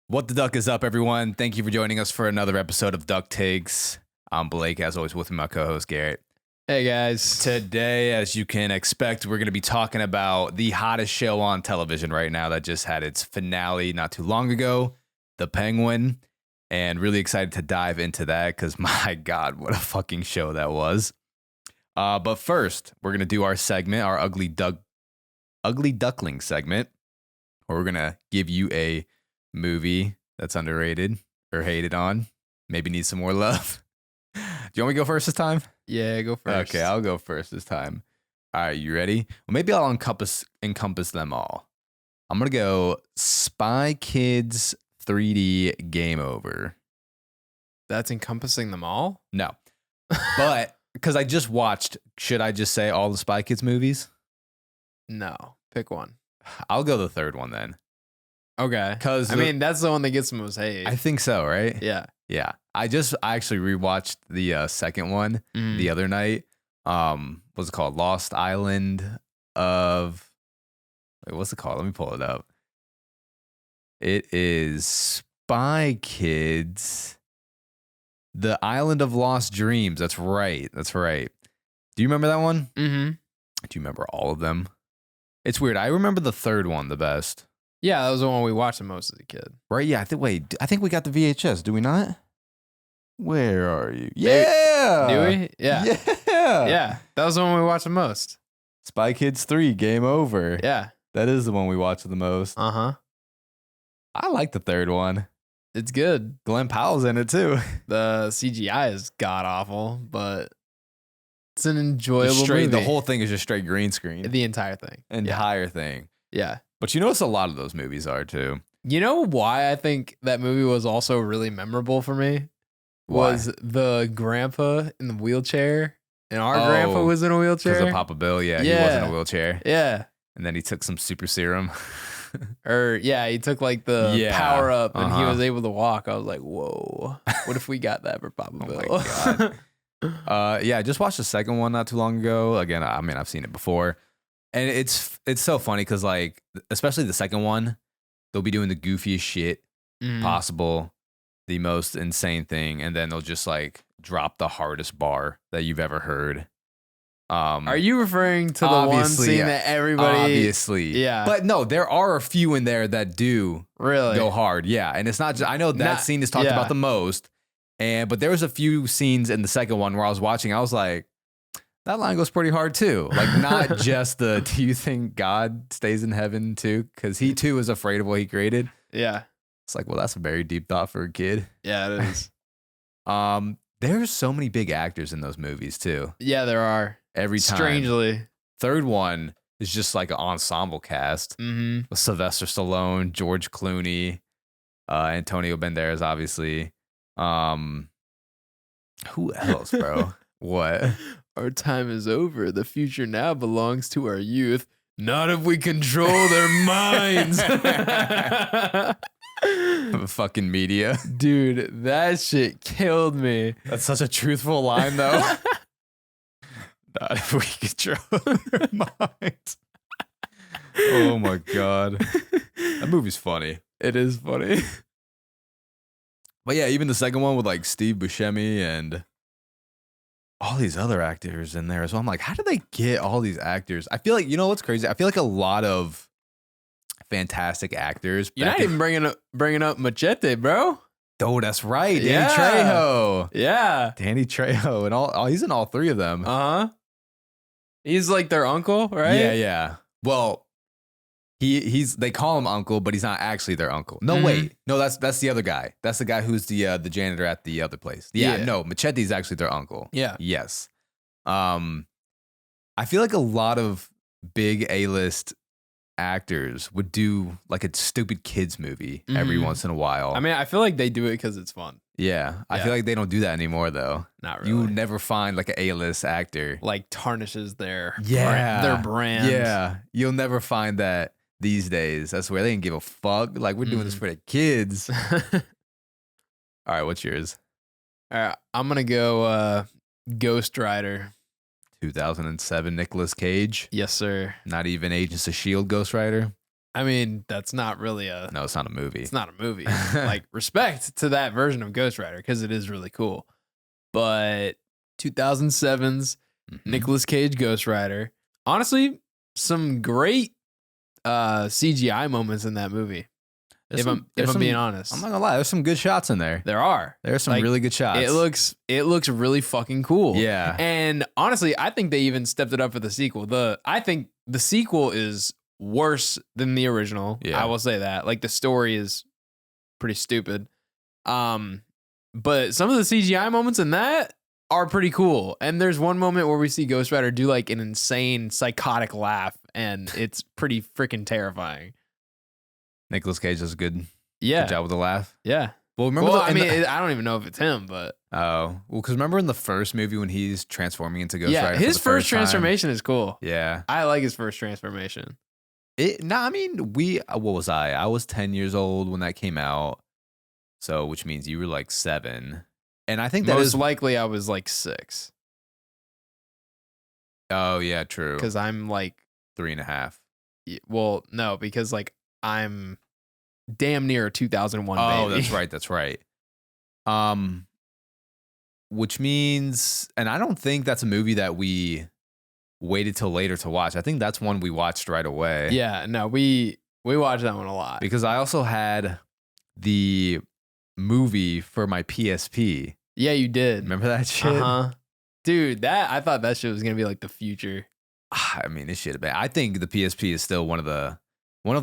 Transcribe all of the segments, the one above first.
What the duck is up, everyone? Thank you for joining us for another episode of Duck Takes. I'm Blake, as always, with my co-host Garrett. Hey guys. Today, as you can expect, we're going to be talking about the hottest show on television right now that just had its finale not too long ago, The Penguin, and really excited to dive into that because my God, what a fucking show that was. But first, we're going to do our segment, our Ugly Duckling segment, where we're going to give you a movie that's underrated or hated on, maybe needs some more love. Do you want me to go first this time? Yeah, go first. Okay, I'll go first this time. All right, you ready? Well, maybe I'll encompass them all. I'm going to go Spy Kids 3D Game Over. That's encompassing them all? No. But because I just watched, should I just say all the Spy Kids movies? No. Pick one. I'll go the third one then. Okay. Because I mean, that's the one that gets the most hate. I think so, right? Yeah. Yeah. I actually rewatched the second one the other night. What's it called? Lost Island of... Wait, what's it called? Let me pull it up. It is Spy Kids. The Island of Lost Dreams. That's right. That's right. Do you remember that one? Mm-hmm. Do you remember all of them? It's weird. I remember the third one the best. Yeah, that was the one we watched the most as a kid. Right? Yeah. I think we got the VHS. Do we not? Where are you? Yeah. Do we? Yeah. Yeah. Yeah. That was the one we watched the most. Spy Kids 3, Game Over. Yeah. That is the one we watched the most. Uh-huh. I like the third one. It's good. Glenn Powell's in it too. The CGI is god-awful, but it's an enjoyable movie. The whole thing is just straight green screen. The entire thing. Entire thing. Yeah. But you notice a lot of those movies are too. You know why I think that movie was also really memorable for me? Why? Was the grandpa in the wheelchair, and our grandpa was in a wheelchair. Because of Papa Bill, yeah, he was in a wheelchair. Yeah. And then he took some super serum. He took like the power up and he Uh-huh. was able to walk. I was like, whoa, what if we got that for Papa Bill? Oh my God. I just watched the second one not too long ago. Again, I mean, I've seen it before. And it's so funny because, like, especially the second one, they'll be doing the goofiest shit possible, the most insane thing, and then they'll just, like, drop the hardest bar that you've ever heard. Are you referring to the one scene that everybody... Obviously. Yeah. But no, there are a few in there that do really go hard. Yeah. And it's not just... I know that scene is talked about the most, but there was a few scenes in the second one where I was watching, I was like, that line goes pretty hard too. Like, not just the, do you think God stays in heaven too? Because he too is afraid of what he created. Yeah. It's like, well, that's a very deep thought for a kid. Yeah, it is. There's so many big actors in those movies too. Yeah, there are. Every time. Strangely. Third one is just like an ensemble cast. With Sylvester Stallone, George Clooney, Antonio Banderas, obviously. Who else, bro? What? Our time is over. The future now belongs to our youth. Not if we control their minds. The fucking media. Dude, that shit killed me. That's such a truthful line, though. Not if we control their minds. Oh my God. That movie's funny. It is funny. But yeah, even the second one with like Steve Buscemi and all these other actors in there as well. I'm like, how did they get all these actors? I feel like, you know what's crazy? I feel like a lot of fantastic acters. You're not even bringing up Machete, bro. Oh, that's right. Danny Yeah. Trejo. Yeah. Danny Trejo. And all he's in all three of them. Uh-huh. He's like their uncle, right? Yeah, yeah. Well, they call him uncle, but he's not actually their uncle. No, wait. No, that's the other guy. That's the guy who's the janitor at the other place. Yeah, no, Machete's actually their uncle. Yeah. Yes. I feel like a lot of big A-list actors would do like a stupid kids movie every once in a while. I mean, I feel like they do it because it's fun. Yeah. I feel like they don't do that anymore though. Not really. You would never find like an A-list actor. Like tarnishes their their brand. Yeah. You'll never find that these days. That's where they didn't give a fuck. Like, we're doing this for the kids. All right, what's yours? All right, I'm going to go Ghost Rider. 2007 Nicolas Cage. Yes, sir. Not even Agents of S.H.I.E.L.D. Ghost Rider. I mean, that's not really a. No, it's not a movie. It's not a movie. Like, respect to that version of Ghost Rider because it is really cool. But 2007's Nicolas Cage Ghost Rider. Honestly, some great CGI moments in that movie. If I'm being honest, I'm not gonna lie. There's some good shots in there. There are. There's some really good shots. It looks really fucking cool. Yeah. And honestly, I think they even stepped it up for the sequel. I think the sequel is worse than the original. Yeah. I will say that. Like, the story is pretty stupid. But some of the CGI moments in that are pretty cool. And there's one moment where we see Ghost Rider do like an insane psychotic laugh, and it's pretty freaking terrifying. Nicolas Cage does a good Yeah. job with the laugh. Yeah. Well, remember? I don't even know if it's him, but Oh, well, because remember in the first movie when he's transforming into Ghost Rider? his for the first time? transformation is cool. Yeah. I like his first transformation. I mean, what was I? I was 10 years old when that came out. So, which means you were like 7. And I think that Most is likely I was like 6. Oh, yeah, true. Because I'm like 3.5. Well, no, because like I'm damn near a 2001 Oh, baby. that's right. Which means, and I don't think that's a movie that we waited till later to watch. I think that's one we watched right away. Yeah, no, we watched that one a lot. Because I also had the movie for my PSP. Yeah, you did. Remember that shit? Uh-huh. Dude, I thought that shit was gonna be like the future. I mean, it should have been. I think the PSP is still one of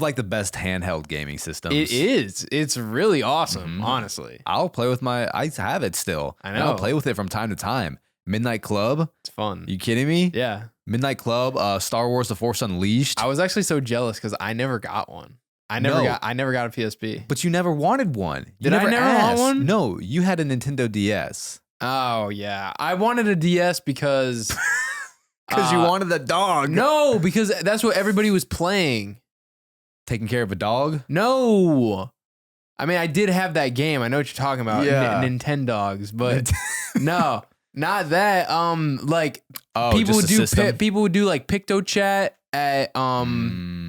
like the best handheld gaming systems. It is. It's really awesome, honestly. I'll play with I have it still. I And know. I'll play with it from time to time. Midnight Club. It's fun. You kidding me? Yeah. Midnight Club, Star Wars The Force Unleashed. I was actually so jealous because I never got one. I never got a PSP. But you never wanted one. You Did I never asked. want one? No, you had a Nintendo DS. Oh yeah. I wanted a DS because You wanted the dog. No, because that's what everybody was playing. Taking care of a dog? No. I mean, I did have that game. I know what you're talking about. Yeah. Nintendogs, but no, not that. Like People would do like Picto Chat at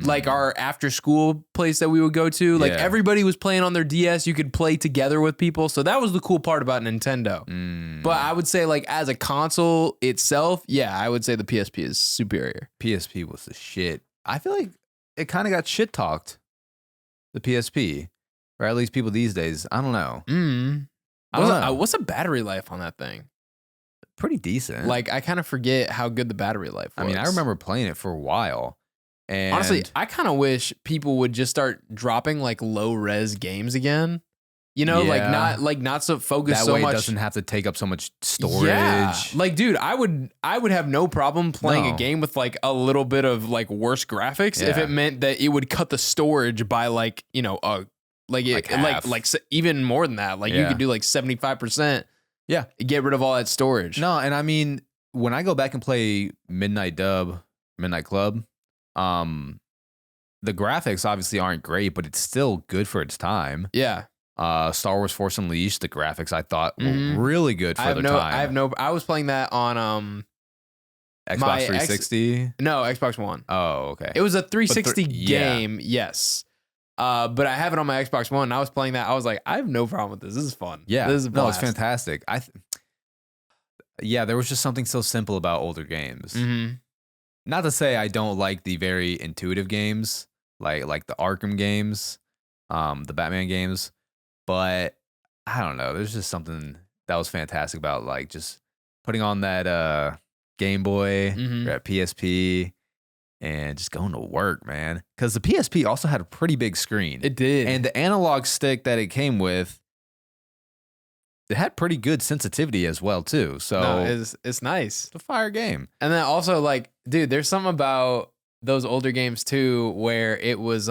like our after school place that we would go to. Like everybody was playing on their DS. You could play together with people. So that was the cool part about Nintendo. But I would say like as a console itself, yeah, I would say the PSP is superior. PSP was the shit. I feel like it kind of got shit talked. The PSP, or at least people these days. I don't know. I don't know. What's the battery life on that thing? Pretty decent. Like, I kind of forget how good the battery life was. I mean, I remember playing it for a while. And honestly, I kind of wish people would just start dropping like low res games again. You know, not so focused that so way much. It doesn't have to take up so much storage. Yeah. Like, dude, I would have no problem playing a game with like a little bit of like worse graphics if it meant that it would cut the storage by like, you know, even more than that. Like you could do like 75%. Yeah. Get rid of all that storage. No, and I mean, when I go back and play Midnight Club, the graphics obviously aren't great, but it's still good for its time. Yeah. Star Wars Force Unleashed, the graphics I thought were really good for their time. I was playing that on Xbox 360. No, Xbox One. Oh, okay. It was a 360 game, yes. But I have it on my Xbox One. And I was playing that. I was like, I have no problem with this. This is fun. Yeah, this is no, it's fantastic. There was just something so simple about older games. Not to say I don't like the very intuitive games, like the Arkham games, the Batman games, but I don't know. There's just something that was fantastic about like just putting on that Game Boy or at PSP and just going to work, man. Because the PSP also had a pretty big screen. It did, and the analog stick that it came with, it had pretty good sensitivity as well too. So no, it's nice. It's a fire game. And then also like, dude, there's something about those older games too where it was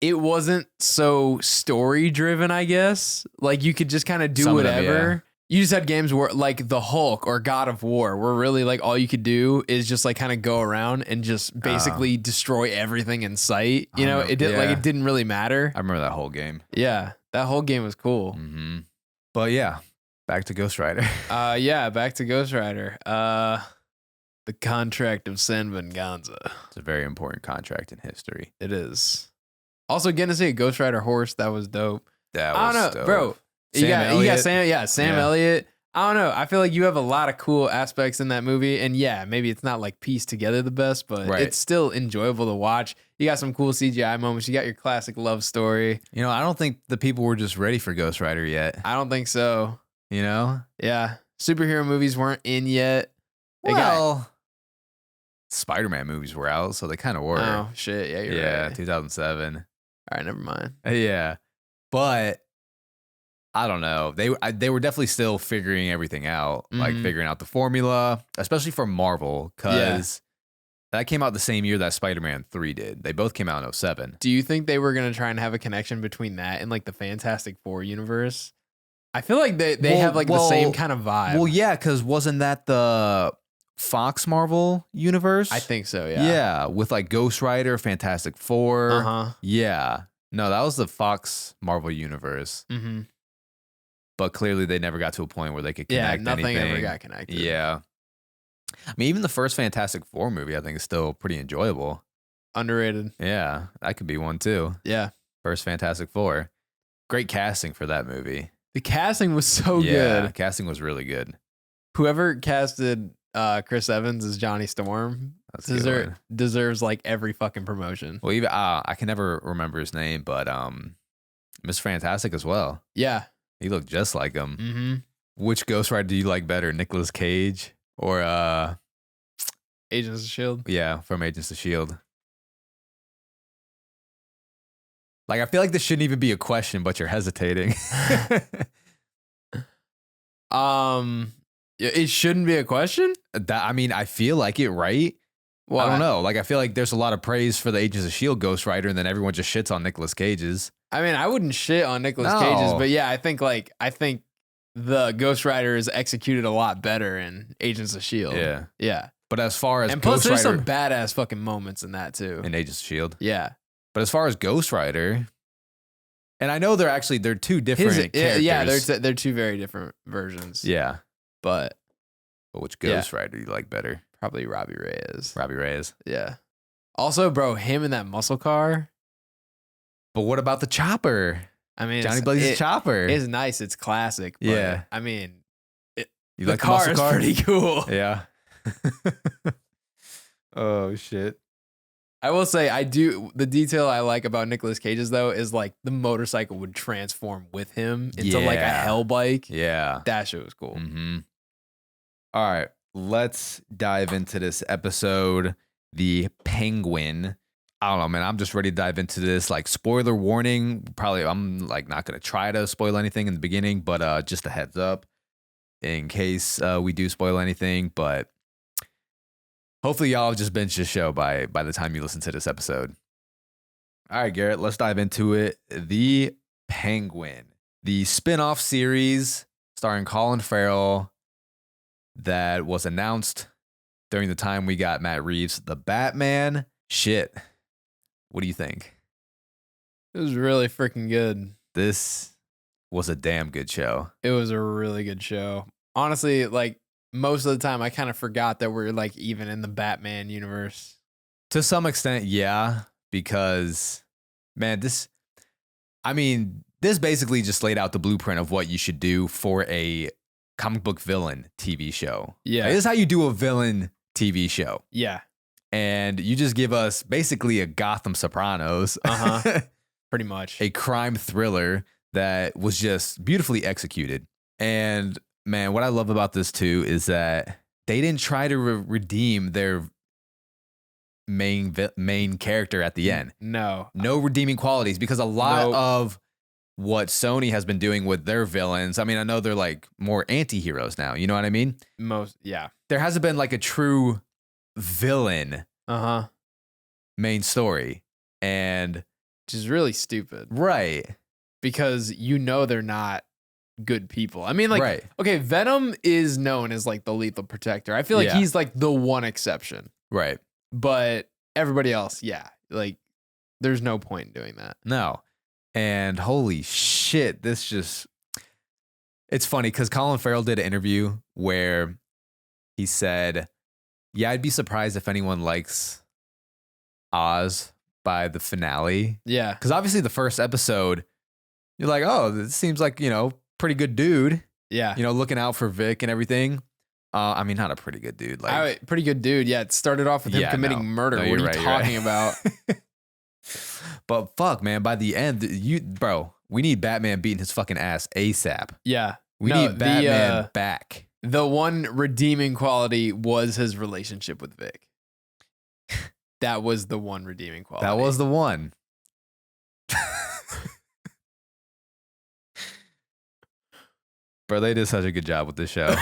it wasn't so story driven, I guess. Like you could just kind of do whatever. You just had games where like the Hulk or God of War where really like all you could do is just like kind of go around and just basically destroy everything in sight. You know, it didn't really matter. I remember that whole game. Yeah, that whole game was cool. But yeah, back to Ghost Rider. Back to Ghost Rider. The Contract of San Venganza. It's a very important contract in history. It is. Also, getting to see a Ghost Rider horse, that was dope. That I was don't know, dope. bro. You got Sam Elliott. I don't know. I feel like you have a lot of cool aspects in that movie. And yeah, maybe it's not like pieced together the best, but it's still enjoyable to watch. You got some cool CGI moments. You got your classic love story. You know, I don't think the people were just ready for Ghost Rider yet. I don't think so. You know? Yeah. Superhero movies weren't in yet. Spider-Man movies were out, so they kind of were. Oh, shit. Yeah, you're right. Yeah, 2007. All right, never mind. Yeah. But I don't know. They were definitely still figuring everything out, like figuring out the formula, especially for Marvel, because that came out the same year that Spider-Man 3 did. They both came out in 2007. Do you think they were going to try and have a connection between that and like the Fantastic Four universe? I feel like they have like the same kind of vibe. Well, yeah, because wasn't that the Fox Marvel universe? I think so, yeah. Yeah, with like Ghost Rider, Fantastic Four. Uh-huh. Yeah. No, that was the Fox Marvel universe. Mm-hmm. But clearly they never got to a point where they could connect nothing anything. ever got connected. Yeah. I mean, even the first Fantastic Four movie, I think, is still pretty enjoyable. Underrated. Yeah, that could be one too. Yeah. First Fantastic Four. Great casting for that movie. The casting was so Yeah, good. casting was really good. Whoever casted Chris Evans as Johnny Storm deserves like every fucking promotion. Well, even I can never remember his name, but Mr. Fantastic as well. Yeah. He looked just like him. Mm-hmm. Which Ghost Rider do you like better, Nicolas Cage or Agents of S.H.I.E.L.D.? Yeah, from Agents of S.H.I.E.L.D. Like, I feel like this shouldn't even be a question, but you're hesitating. It shouldn't be a question? I mean, I feel like it, right? Well, I don't know. Like, I feel like there's a lot of praise for the Agents of S.H.I.E.L.D. Ghost Rider, and then everyone just shits on Nicolas Cage's. I mean, I wouldn't shit on Nicolas Cage's, but yeah, I think the Ghost Rider is executed a lot better in Agents of S.H.I.E.L.D. Yeah. Yeah. But as far as and plus, Ghost there's Rider, some badass fucking moments in that too. In Agents of S.H.I.E.L.D. Yeah. But as far as Ghost Rider, and I know they're two different characters. Yeah, they're two very different versions. Yeah. But which Ghost Rider do you like better? Probably Robbie Reyes. Robbie Reyes. Yeah. Also, bro, him in that muscle car. But what about the chopper? I mean, Johnny Blaze's chopper. It's nice. It's classic. But, yeah. I mean, you the like car the is pretty cool. Yeah. Oh, shit. I will say, the detail I like about Nicolas Cage's, though, is like the motorcycle would transform with him into like a hell bike. Yeah. That shit was cool. Mm-hmm. All right. Let's dive into this episode. The Penguin. I don't know, man. I'm just ready to dive into this. Like, spoiler warning. Probably, I'm like not going to try to spoil anything in the beginning, but just a heads up in case we do spoil anything. But hopefully y'all have just binged this show by the time you listen to this episode. All right, Garrett, let's dive into it. The Penguin, the spin-off series starring Colin Farrell that was announced during the time we got Matt Reeves, the Batman. Shit. What do you think? It was really freaking good. This was a damn good show. It was a really good show. Honestly, like, most of the time I kind of forgot that we're like even in the Batman universe. To some extent, yeah, because man, this basically just laid out the blueprint of what you should do for a comic book villain TV show. Yeah. Like, this is how you do a villain TV show. Yeah. And you just give us basically a Gotham Sopranos. Uh-huh. Pretty much. A crime thriller that was just beautifully executed. And man, what I love about this too is that they didn't try to redeem their main character at the end. No redeeming qualities, because a lot of what Sony has been doing with their villains, I mean, I know they're like more anti-heroes now, you know what I mean? Yeah. There hasn't been like a true villain main story, and which is really stupid. Right. Because they're not good people. I mean, like, okay, Venom is known as like the lethal protector. I feel like he's like the one exception. Right. But everybody else, like, there's no point in doing that. No. And holy shit, it's funny because Colin Farrell did an interview where he said, yeah, I'd be surprised if anyone likes Oz by the finale. Yeah. Because obviously the first episode, you're like, oh, this seems like, pretty good dude. Yeah. Looking out for Vic and everything. I mean, not a pretty good dude. Like, pretty good dude. Yeah. It started off with him committing murder. No, what are you talking about? But fuck, man, by the end, we need Batman beating his fucking ass ASAP. Yeah. We need Batman back. The one redeeming quality was his relationship with Vic. That was the one redeeming quality. That was the one. Bro, they did such a good job with this show.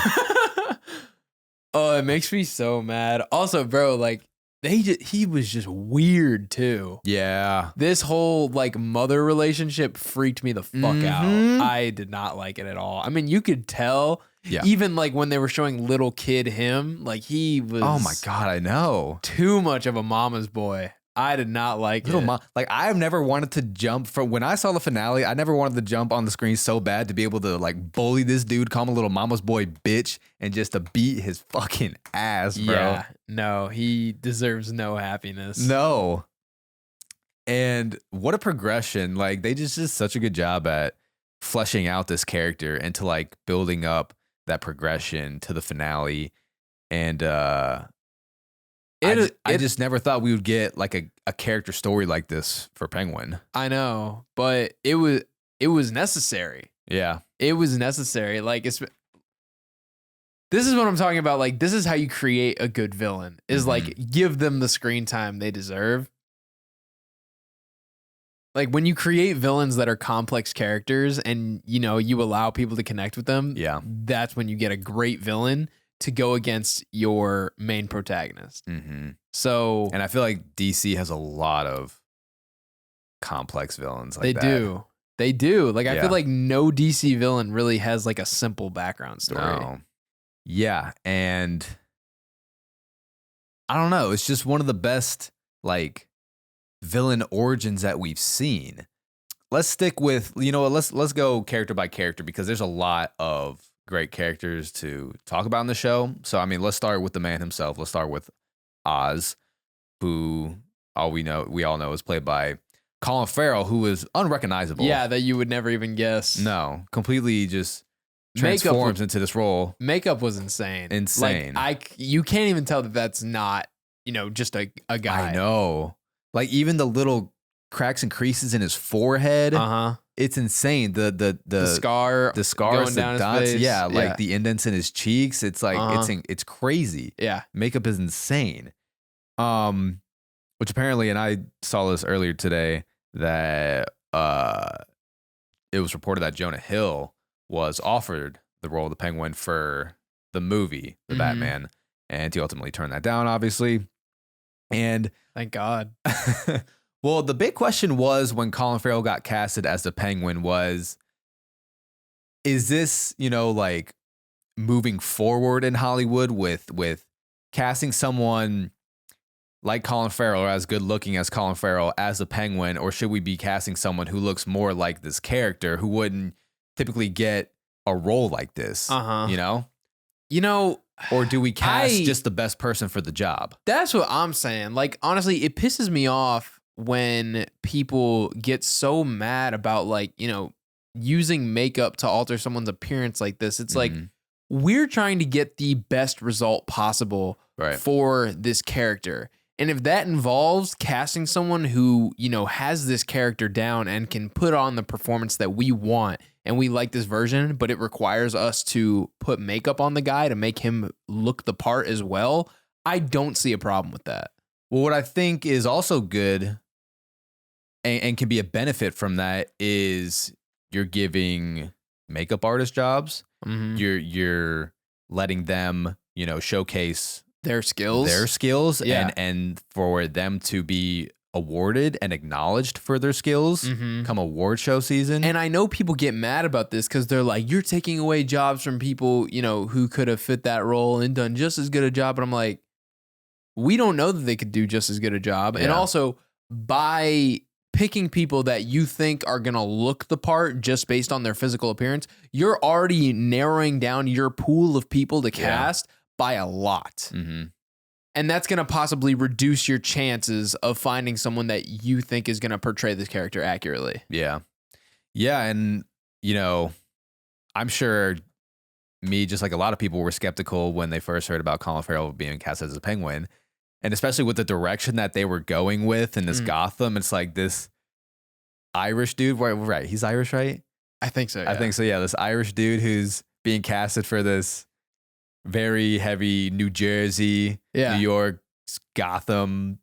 Oh, it makes me so mad. Also, bro, like he was just weird too. Yeah. This whole like mother relationship freaked me the fuck out. I did not like it at all. I mean, you could tell. Yeah. Even like when they were showing little kid him, like he was. Oh my God, I know. Too much of a mama's boy. I did not like it. Like I've never wanted to jump from when I saw the finale. I never wanted to jump on the screen so bad to be able to like bully this dude, call him a little mama's boy bitch, and just to beat his fucking ass, bro. Yeah, no, he deserves no happiness. No. And what a progression. Like they just did such a good job at fleshing out this character and to like building up that progression to the finale. And I just never thought we would get like a character story like this for Penguin. I know, but it was necessary. Yeah. It was necessary. Like this is what I'm talking about. Like this is how you create a good villain is like give them the screen time they deserve. Like when you create villains that are complex characters and you allow people to connect with them, that's when you get a great villain to go against your main protagonist. So, and I feel like DC has a lot of complex villains like that. They do. Like I feel like no DC villain really has like a simple background story. No. Yeah, and I don't know, it's just one of the best like villain origins that we've seen. Let's stick with, let's go character by character because there's a lot of great characters to talk about in the show. So, I mean, let's start with the man himself. Let's start with Oz, who we all know is played by Colin Farrell, who is unrecognizable. Yeah, that you would never even guess. No, completely just transforms into this role. Makeup was insane. Like, you can't even tell that that's not, just a guy. I know. Like even the little cracks and creases in his forehead. It's insane. The scars, the dots. Yeah, like the indents in his cheeks. It's like it's crazy. Yeah, makeup is insane. Which apparently, and I saw this earlier today that it was reported that Jonah Hill was offered the role of the Penguin for the movie, The Batman, and he ultimately turned that down, obviously. And thank God. Well, the big question was when Colin Farrell got casted as the Penguin is this, like moving forward in Hollywood with casting someone like Colin Farrell or as good looking as Colin Farrell as the Penguin, or should we be casting someone who looks more like this character who wouldn't typically get a role like this, Or do we cast just the best person for the job? That's what I'm saying. Like, honestly, it pisses me off when people get so mad about like, using makeup to alter someone's appearance like this. It's like, we're trying to get the best result possible for this character. And if that involves casting someone who, has this character down and can put on the performance that we want, and we like this version, but it requires us to put makeup on the guy to make him look the part as well, I don't see a problem with that. Well, what I think is also good and can be a benefit from that is you're giving makeup artist jobs. You're letting them, showcase their skills, and for them to be awarded and acknowledged for their skills come award show season. And I know people get mad about this because they're like, you're taking away jobs from people, who could have fit that role and done just as good a job. But I'm like, we don't know that they could do just as good a job. Yeah. And also by picking people that you think are going to look the part just based on their physical appearance, you're already narrowing down your pool of people to cast by a lot. And that's going to possibly reduce your chances of finding someone that you think is going to portray this character accurately. Yeah. Yeah. And, you know, I'm sure me, just like a lot of people, were skeptical when they first heard about Colin Farrell being cast as a Penguin. And especially with the direction that they were going with in this Gotham, it's like this Irish dude. Right. He's Irish, right? I think so. Yeah. I think so. Yeah. This Irish dude who's being casted for this very heavy New Jersey, New York, Gotham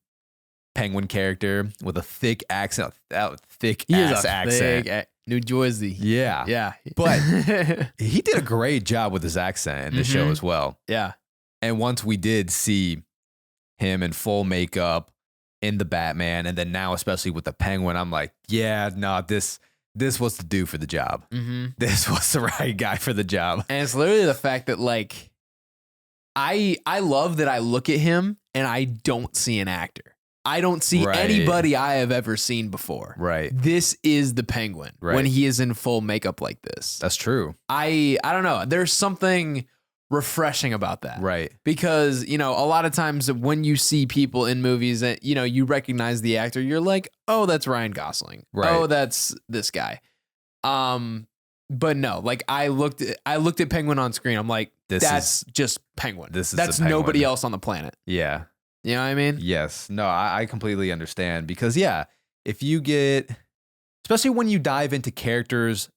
Penguin character with a thick accent, thick accent. New Jersey. Yeah. Yeah. But he did a great job with his accent in the show as well. Yeah. And once we did see him in full makeup in the Batman, and then now especially with the Penguin, I'm like, yeah, no, this was the dude for the job. This was the right guy for the job. And it's literally the fact that, like, I love that I look at him and I don't see an actor. I don't see anybody I have ever seen before. Right. This is the Penguin when he is in full makeup like this. That's true. I don't know. There's something refreshing about that. Right. Because, you know, a lot of times when you see people in movies that, you know, you recognize the actor, you're like, oh, that's Ryan Gosling. Right. Oh, that's this guy. But no, like I looked at Penguin on screen. I'm like, that's just Penguin. That's nobody else on the planet. Yeah. You know what I mean? Yes. No, I completely understand because if you get, especially when you dive into characters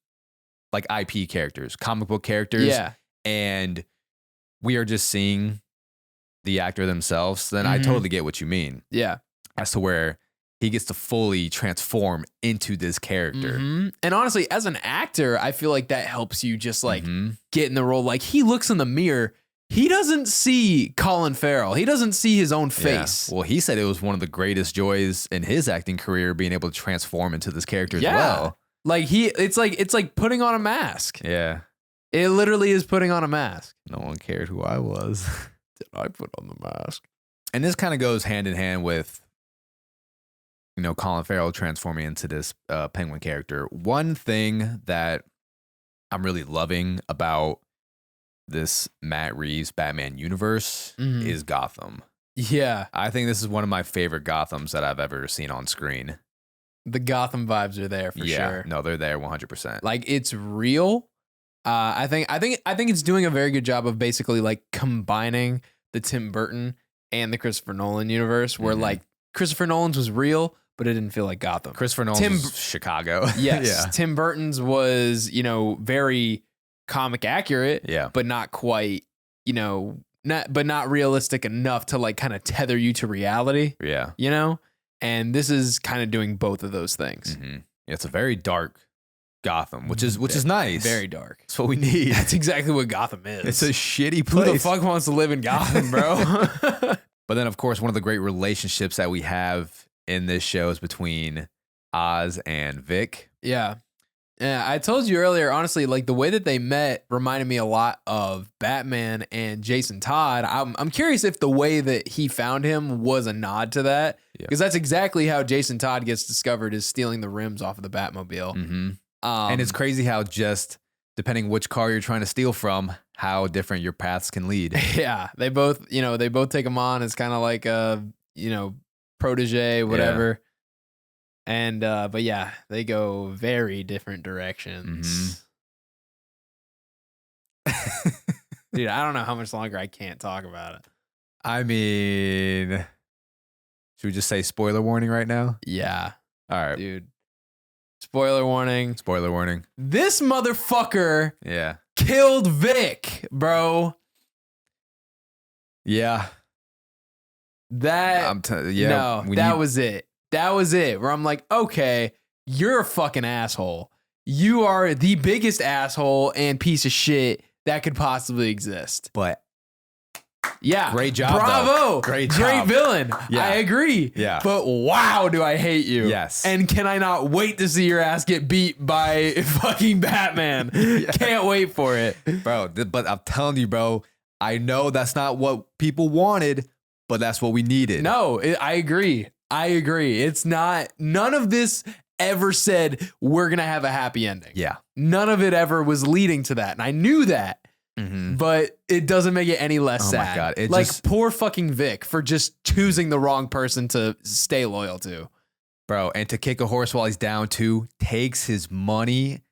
like IP characters, comic book characters, and we are just seeing the actor themselves, then I totally get what you mean. Yeah. As to where he gets to fully transform into this character. And honestly, as an actor, I feel like that helps you just like get in the role. Like he looks in the mirror, he doesn't see Colin Farrell. He doesn't see his own face. Well, he said it was one of the greatest joys in his acting career, being able to transform into this character as well. Like it's like putting on a mask. Yeah. It literally is putting on a mask. No one cared who I was. Did I put on the mask? And this kind of goes hand in hand with, you know, Colin Farrell transforming into this Penguin character. One thing that I'm really loving about this Matt Reeves Batman universe is Gotham. Yeah. I think this is one of my favorite Gothams that I've ever seen on screen. The Gotham vibes are there for sure. No, they're there 100%. Like it's real. I think it's doing a very good job of basically like combining the Tim Burton and the Christopher Nolan universe where like Christopher Nolan's was real, but it didn't feel like Gotham. Christopher Nolan's was Chicago. Yes. Yeah. Tim Burton's was, you know, very comic accurate, but not quite, you know, not realistic enough to like kind of tether you to reality. Yeah. You know? And this is kind of doing both of those things. Yeah, it's a very dark Gotham, which is nice. Very dark. That's what we need. That's exactly what Gotham is. It's a shitty place. Who the fuck wants to live in Gotham, bro? But then, of course, one of the great relationships that we have in this show is between Oz and Vic. Yeah. Yeah, I told you earlier, honestly, like the way that they met reminded me a lot of Batman and Jason Todd. I'm curious if the way that he found him was a nod to that, because that's exactly how Jason Todd gets discovered, is stealing the rims off of the Batmobile. And it's crazy how just depending which car you're trying to steal from, how different your paths can lead. Yeah, they both take him on. It's kind of like a, you know, protege, whatever. And but yeah, they go very different directions. Dude, I don't know how much longer I can't talk about it. I mean, should we just say spoiler warning right now? Yeah. All right. Dude. Spoiler warning. Spoiler warning. This motherfucker killed Vic, bro. Yeah. That was it. That was it. Where I'm like, okay, you're a fucking asshole. You are the biggest asshole and piece of shit that could possibly exist. But yeah, great job. Bravo. Though. Great villain. Yeah. I agree. Yeah. But wow, do I hate you. Yes. And can I not wait to see your ass get beat by fucking Batman? Can't wait for it. Bro, but I'm telling you, bro, I know that's not what people wanted, but that's what we needed. No, I agree. It's not, none of this ever said we're going to have a happy ending. Yeah. None of it ever was leading to that. And I knew that. but it doesn't make it any less sad. Oh my God. Like poor fucking Vic for just choosing the wrong person to stay loyal to. Bro, and to kick a horse while he's down too, takes his money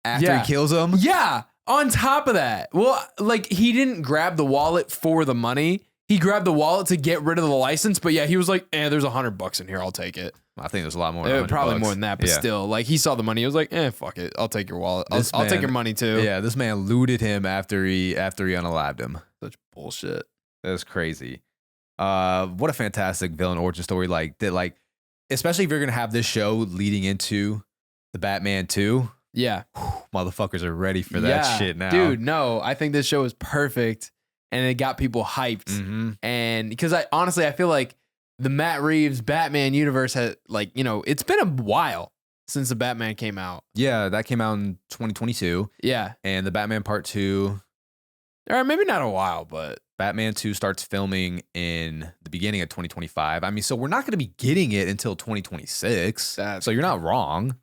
after he kills him. Yeah. On top of that, well, like he didn't grab the wallet for the money. He grabbed the wallet to get rid of the license. But yeah, he was like, there's $100 in here. I'll take it. I think there's a lot more. Than probably more than that, but still, like he saw the money. He was like, fuck it. I'll take your wallet. I'll take your money too. Yeah, this man looted him after he unalived him. Such bullshit. That's crazy. What a fantastic villain origin story. Like that, like, especially if you're gonna have this show leading into the Batman 2. Yeah. Motherfuckers are ready for that shit now. Dude, no, I think this show is perfect and it got people hyped. And because I feel like the Matt Reeves Batman universe has, like, you know, it's been a while since the Batman came out. Yeah, that came out in 2022. Yeah. And the Batman Part 2. Or maybe not a while, but Batman 2 starts filming in the beginning of 2025. I mean, so we're not going to be getting it until 2026. So you're not wrong.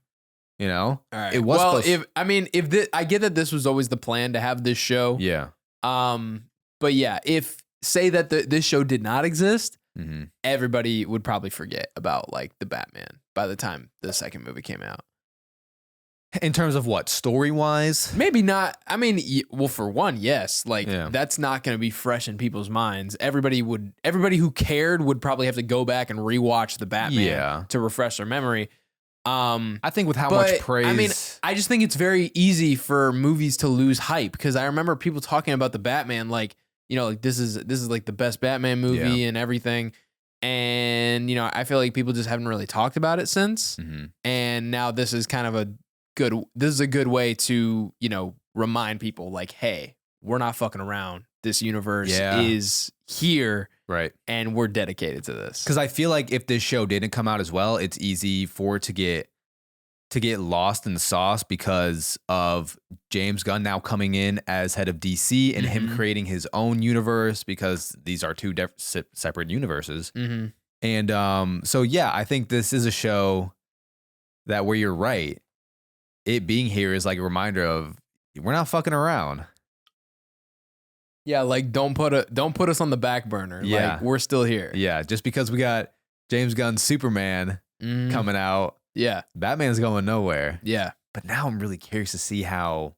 You know, all right. It was. Well, I get that this was always the plan to have this show. Yeah. But yeah, if say that this show did not exist, everybody would probably forget about like the Batman by the time the second movie came out. In terms of what, story wise? Maybe not. I mean, well, for one, yes. Like that's not going to be fresh in people's minds. Everybody who cared would probably have to go back and rewatch the Batman to refresh their memory. I think with how much praise, I mean, I just think it's very easy for movies to lose hype because I remember people talking about the Batman, like, you know, like this is like the best Batman movie and everything. And, you know, I feel like people just haven't really talked about it since. And now this is kind of a good way to, you know, remind people like, hey, we're not fucking around. This universe is here. Right. And we're dedicated to this. Because I feel like if this show didn't come out as well, it's easy for it to get lost in the sauce because of James Gunn now coming in as head of DC and him creating his own universe because these are two separate universes. And so, yeah, I think this is a show that where you're right. It being here is like a reminder of we're not fucking around. Yeah, like don't put us on the back burner. Yeah. Like we're still here. Yeah, just because we got James Gunn's Superman coming out. Yeah. Batman's going nowhere. Yeah. But now I'm really curious to see how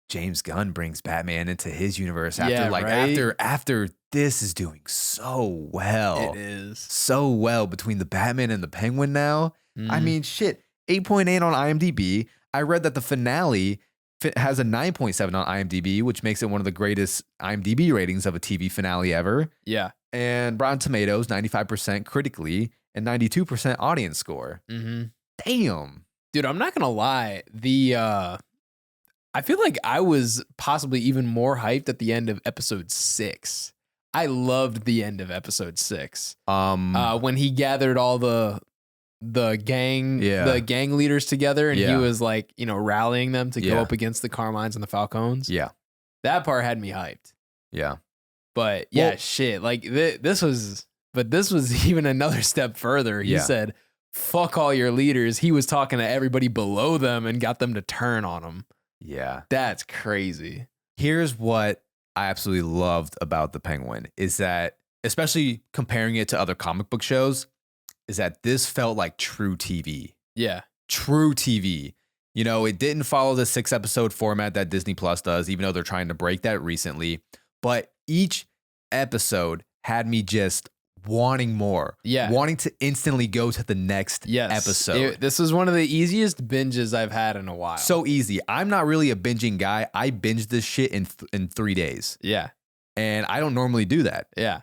James Gunn brings Batman into his universe after after this is doing so well. It is. So well between the Batman and the Penguin now. I mean, shit, 8.8 on IMDb. I read that the finale has a 9.7 on IMDb, which makes it one of the greatest IMDb ratings of a TV finale ever. Yeah. And Rotten Tomatoes, 95% critically and 92% audience score. Damn. Dude, I'm not going to lie. I feel like I was possibly even more hyped at the end of episode 6. I loved the end of episode 6. When he gathered all the gang leaders together and he was like, you know, rallying them to go up against the Carmines and the Falcones. Yeah. That part had me hyped. Yeah. But yeah, shit. Like this was even another step further. He said, fuck all your leaders. He was talking to everybody below them and got them to turn on him. Yeah. That's crazy. Here's what I absolutely loved about the Penguin is that, especially comparing it to other comic book shows, is that this felt like true TV. Yeah. True TV. You know, it didn't follow the 6-episode format that Disney Plus does, even though they're trying to break that recently. But each episode had me just wanting more. Yeah. Wanting to instantly go to the next episode. This was one of the easiest binges I've had in a while. So easy. I'm not really a binging guy. I binged this shit in 3 days. Yeah. And I don't normally do that. Yeah.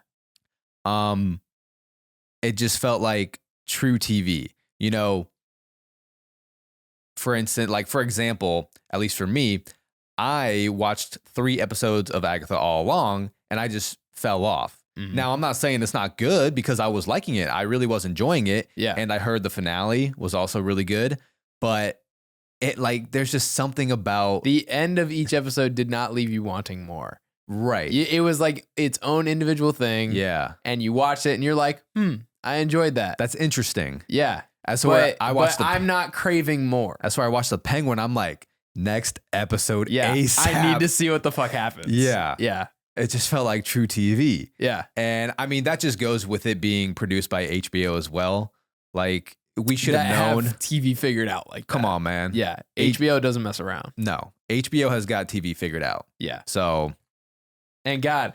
It just felt like true TV. You know, for instance, like for example, at least for me, I watched 3 episodes of Agatha all along and I just fell off. Now, I'm not saying it's not good because I was liking it. I really was enjoying it. Yeah. And I heard the finale was also really good. But it like there's just something about the end of each episode did not leave you wanting more. Right. It was like its own individual thing. Yeah. And you watched it and you're like, I enjoyed that. That's interesting. Yeah. That's why I watched I'm not craving more. That's why I watched The Penguin. I'm like, next episode Yeah. ASAP. I need to see what the fuck happens. Yeah. Yeah. It just felt like true TV. Yeah. And I mean, that just goes with it being produced by HBO as well. Like, we should have known. TV figured out like Come that. on, man. Yeah. HBO doesn't mess around. No. HBO has got TV figured out. Yeah. So, And God,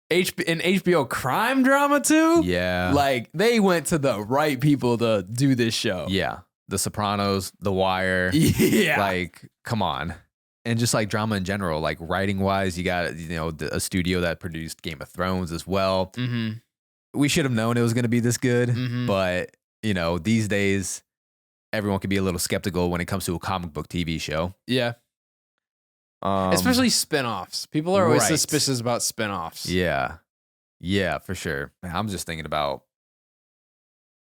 an HBO crime drama too? yeah. Like, they went to the right people to do this show. Yeah. The Sopranos, The Wire. Yeah. Like, come on. And just like drama in general, like writing wise, you got, a studio that produced Game of Thrones as well. Mm-hmm. We should have known it was going to be this good. Mm-hmm. But, these days, everyone can be a little skeptical when it comes to a comic book TV show. Yeah. Especially spinoffs. People are always suspicious about spinoffs. Yeah. Yeah, for sure. I'm just thinking about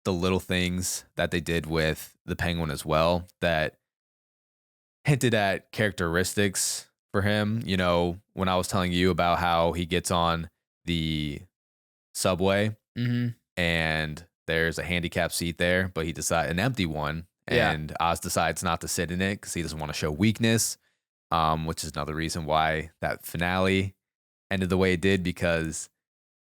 the little things that they did with the Penguin as well that hinted at characteristics for him. When I was telling you about how he gets on the subway Mm-hmm. and there's a handicap seat there, but he decides an empty one. Yeah. And Oz decides not to sit in it because he doesn't want to show weakness, which is another reason why that finale ended the way it did, because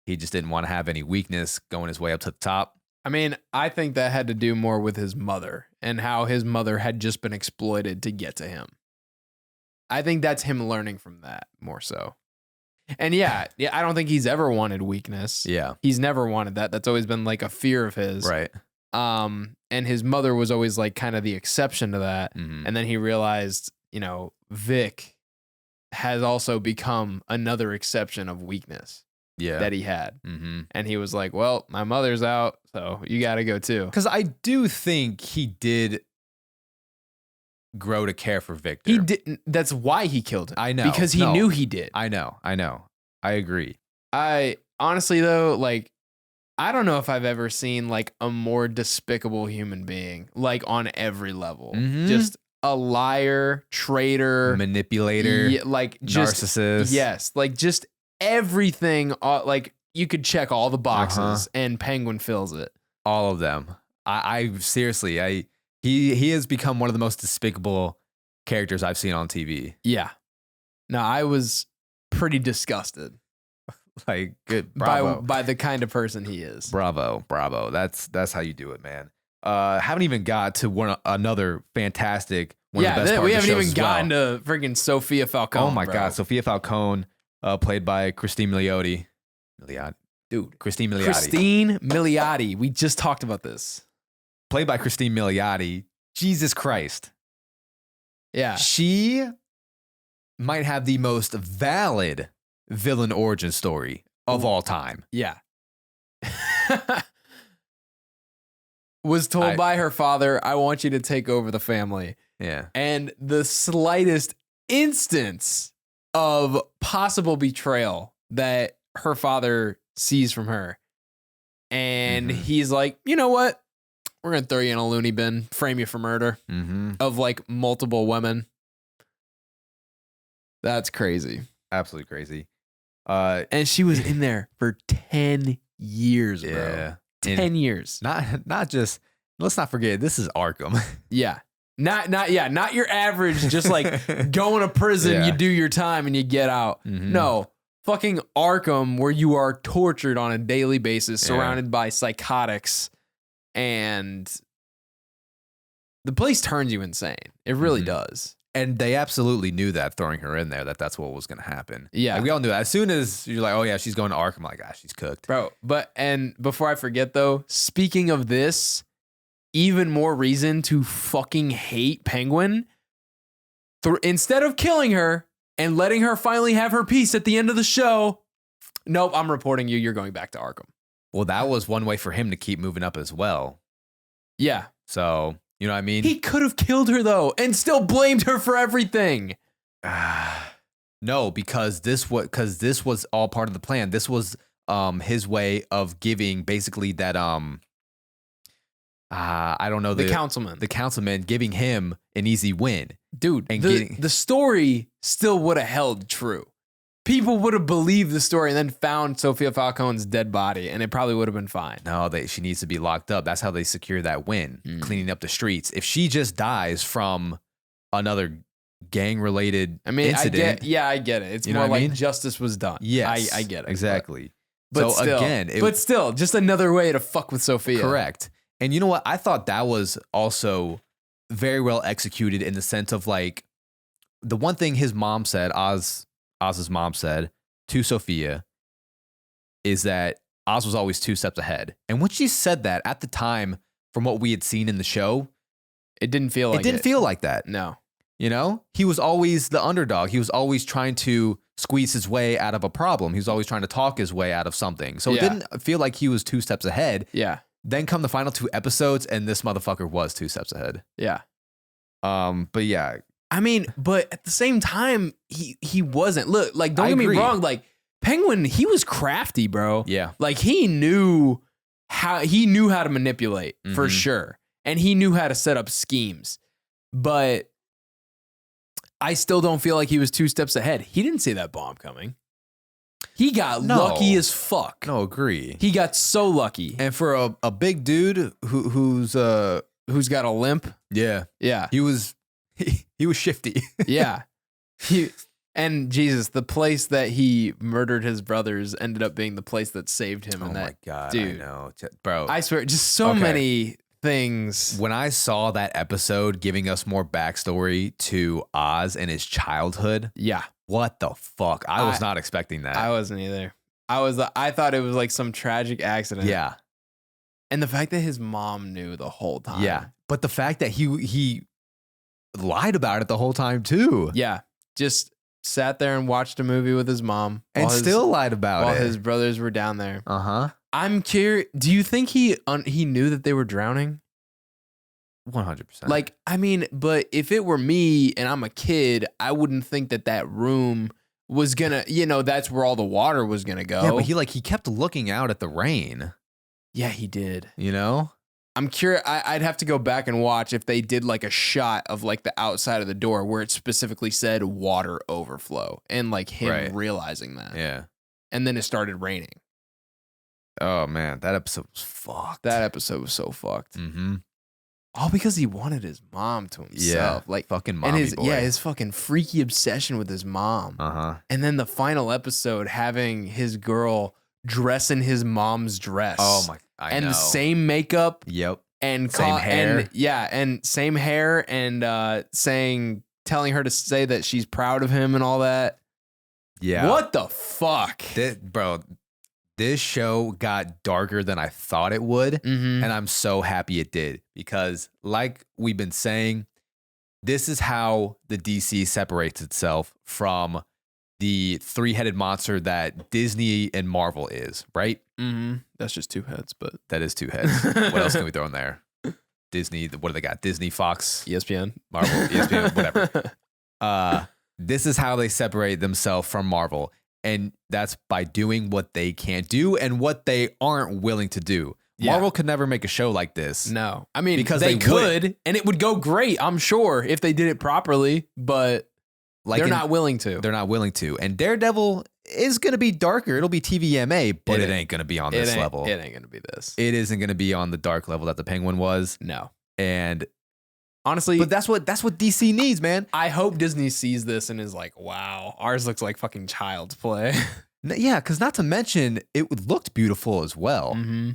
he just didn't want to have any weakness going his way up to the top. I mean, I think that had to do more with his mother and how his mother had just been exploited to get to him. I think that's him learning from that more so. And yeah, I don't think he's ever wanted weakness. Yeah. He's never wanted that. That's always been like a fear of his. Right. And his mother was always like kind of the exception to that. Mhm. And then he realized, Vic has also become another exception of weakness Yeah. that he had. Mm-hmm. And he was like, well, my mother's out, so you got to go too. Because I do think he did grow to care for Victor. He didn't. That's why he killed him. I know. Because he No. knew he did. I know. I agree. I honestly, though, like, I don't know if I've ever seen like a more despicable human being, like on every level. Mhm. Just a liar, traitor, Manipulator, like just narcissist. yes, like just everything. Like you could check all the boxes, and Penguin fills it. All of them. I seriously, he has become one of the most despicable characters I've seen on TV. Yeah. No, I was pretty disgusted Like, good. Bravo. by the kind of person he is. Bravo. That's how you do it, man. Haven't even got to another fantastic one of the best parts we of the haven't shows even as well. gotten to freaking Sophia Falcone. Oh my bro. God, Sophia Falcone, played by Cristin Milioti. Dude, Cristin Milioti. Cristin Milioti. We just talked about this. Played by Cristin Milioti. Jesus Christ. Yeah. She might have the most valid villain origin story of all time. Yeah. Was told by her father, I want you to take over the family. Yeah. And the slightest instance of possible betrayal that her father sees from her. And he's like, you know what? We're going to throw you in a loony bin, frame you for murder of like multiple women. That's crazy. Absolutely crazy. And she was in there for 10 years, bro. Yeah. 10 years. Not just, let's not forget, this is Arkham. Yeah. Not your average, just like going to prison, Yeah. you do your time and you get out. No, fucking Arkham, where you are tortured on a daily basis, surrounded by psychotics, and the place turns you insane. It really does. And they absolutely knew that throwing her in there, that's what was going to happen. Yeah. Like, we all knew that. As soon as you're like, oh yeah, she's going to Arkham, I'm like, ah, she's cooked. Bro, and before I forget though, speaking of this, even more reason to fucking hate Penguin. Instead of killing her and letting her finally have her peace at the end of the show, nope, I'm reporting you're going back to Arkham. Well, that was one way for him to keep moving up as well. Yeah. So, you know what I mean? He could have killed her though and still blamed her for everything. No, because this was all part of the plan. This was his way of giving basically that I don't know, the councilman. The councilman giving him an easy win. Dude, and the story still would have held true. People would have believed the story and then found Sophia Falcone's dead body, and it probably would have been fine. No, she needs to be locked up. That's how they secure that win, cleaning up the streets. If she just dies from another gang related incident. I get it. It's You know more what I like mean? justice was done. Yes, I get it. exactly. But so still, again, just another way to fuck with Sophia. correct. And you know what? I thought that was also very well executed in the sense of like the one thing his mom said, Oz's mom said to Sophia is that Oz was always 2 steps ahead. And when she said that at the time, from what we had seen in the show, It didn't feel like it didn't feel like that. No. You know, he was always the underdog. He was always trying to squeeze his way out of a problem. He was always trying to talk his way out of something. So it didn't feel like he was 2 steps ahead. Yeah. Then come the final 2 episodes, and this motherfucker was 2 steps ahead. Yeah. But yeah, I mean, but at the same time, he wasn't. Look, like, don't I get me agree. wrong. Like, Penguin, he was crafty, bro. yeah, Like, he knew how to manipulate for Mhm. sure, and he knew how to set up schemes. But I still don't feel like he was 2 steps ahead. He didn't see that bomb coming. He got No. lucky as fuck. no, agree. He got so lucky. And for a big dude who's Who's got a limp? yeah, Yeah. he was shifty. Yeah. And Jesus, the place that he murdered his brothers ended up being the place that saved him. Oh And my that, god, dude. I know, bro. I swear, just so Okay. many things. When I saw that episode giving us more backstory to Oz and his childhood, Yeah. what the fuck? I was not expecting that. I wasn't either. I thought it was like some tragic accident. yeah, And the fact that his mom knew the whole time. yeah. But the fact that he lied about it the whole time too, Yeah. Just sat there and watched a movie with his mom. and while still lied about while it. his brothers were down there. I'm curious. Do you think he knew that they were drowning? 100%. Like, I mean, but if it were me and I'm a kid, I wouldn't think that room was gonna, that's where all the water was gonna go. yeah, but he kept looking out at the rain. Yeah, he did. You know? I'm curious. I'd have to go back and watch if they did like a shot of like the outside of the door where it specifically said water overflow and like him Right. realizing that. Yeah. And then it started raining. Oh man, that episode was fucked. That episode was so fucked. Mm-hmm. All because he wanted his mom to himself. Yeah. Like, Fucking and mommy his boy. his fucking freaky obsession with his mom. And then the final episode having his girl dress in his mom's dress. Oh my! I know. The same makeup Yep. and Same hair. and same hair and telling her to say that she's proud of him and all that. Yeah. What the fuck? Bro, this show got darker than I thought it would. Mm-hmm. And I'm so happy it did because, like we've been saying, this is how the DC separates itself from the 3-headed monster that Disney and Marvel is, right? Mm-hmm. That's just 2 heads, but That is 2 heads. What else can we throw in there? Disney, what do they got? Disney, Fox, ESPN, Marvel, ESPN, whatever. This is how they separate themselves from Marvel. And that's by doing what they can't do and what they aren't willing to do. Yeah. Marvel could never make a show like this. No. I mean, Because they they could, and it would go great, I'm sure, if they did it properly, but Like they're in- not willing to. They're not willing to. And Daredevil is going to be darker. It'll be TVMA, but it ain't going to be on this level. It ain't going to be this. It isn't going to be on the dark level that the Penguin was. No. And Honestly, but that's what DC needs, man. I hope Disney sees this and is like, wow, ours looks like fucking child's play. Yeah, because not to mention, it looked beautiful as well. Mm-hmm.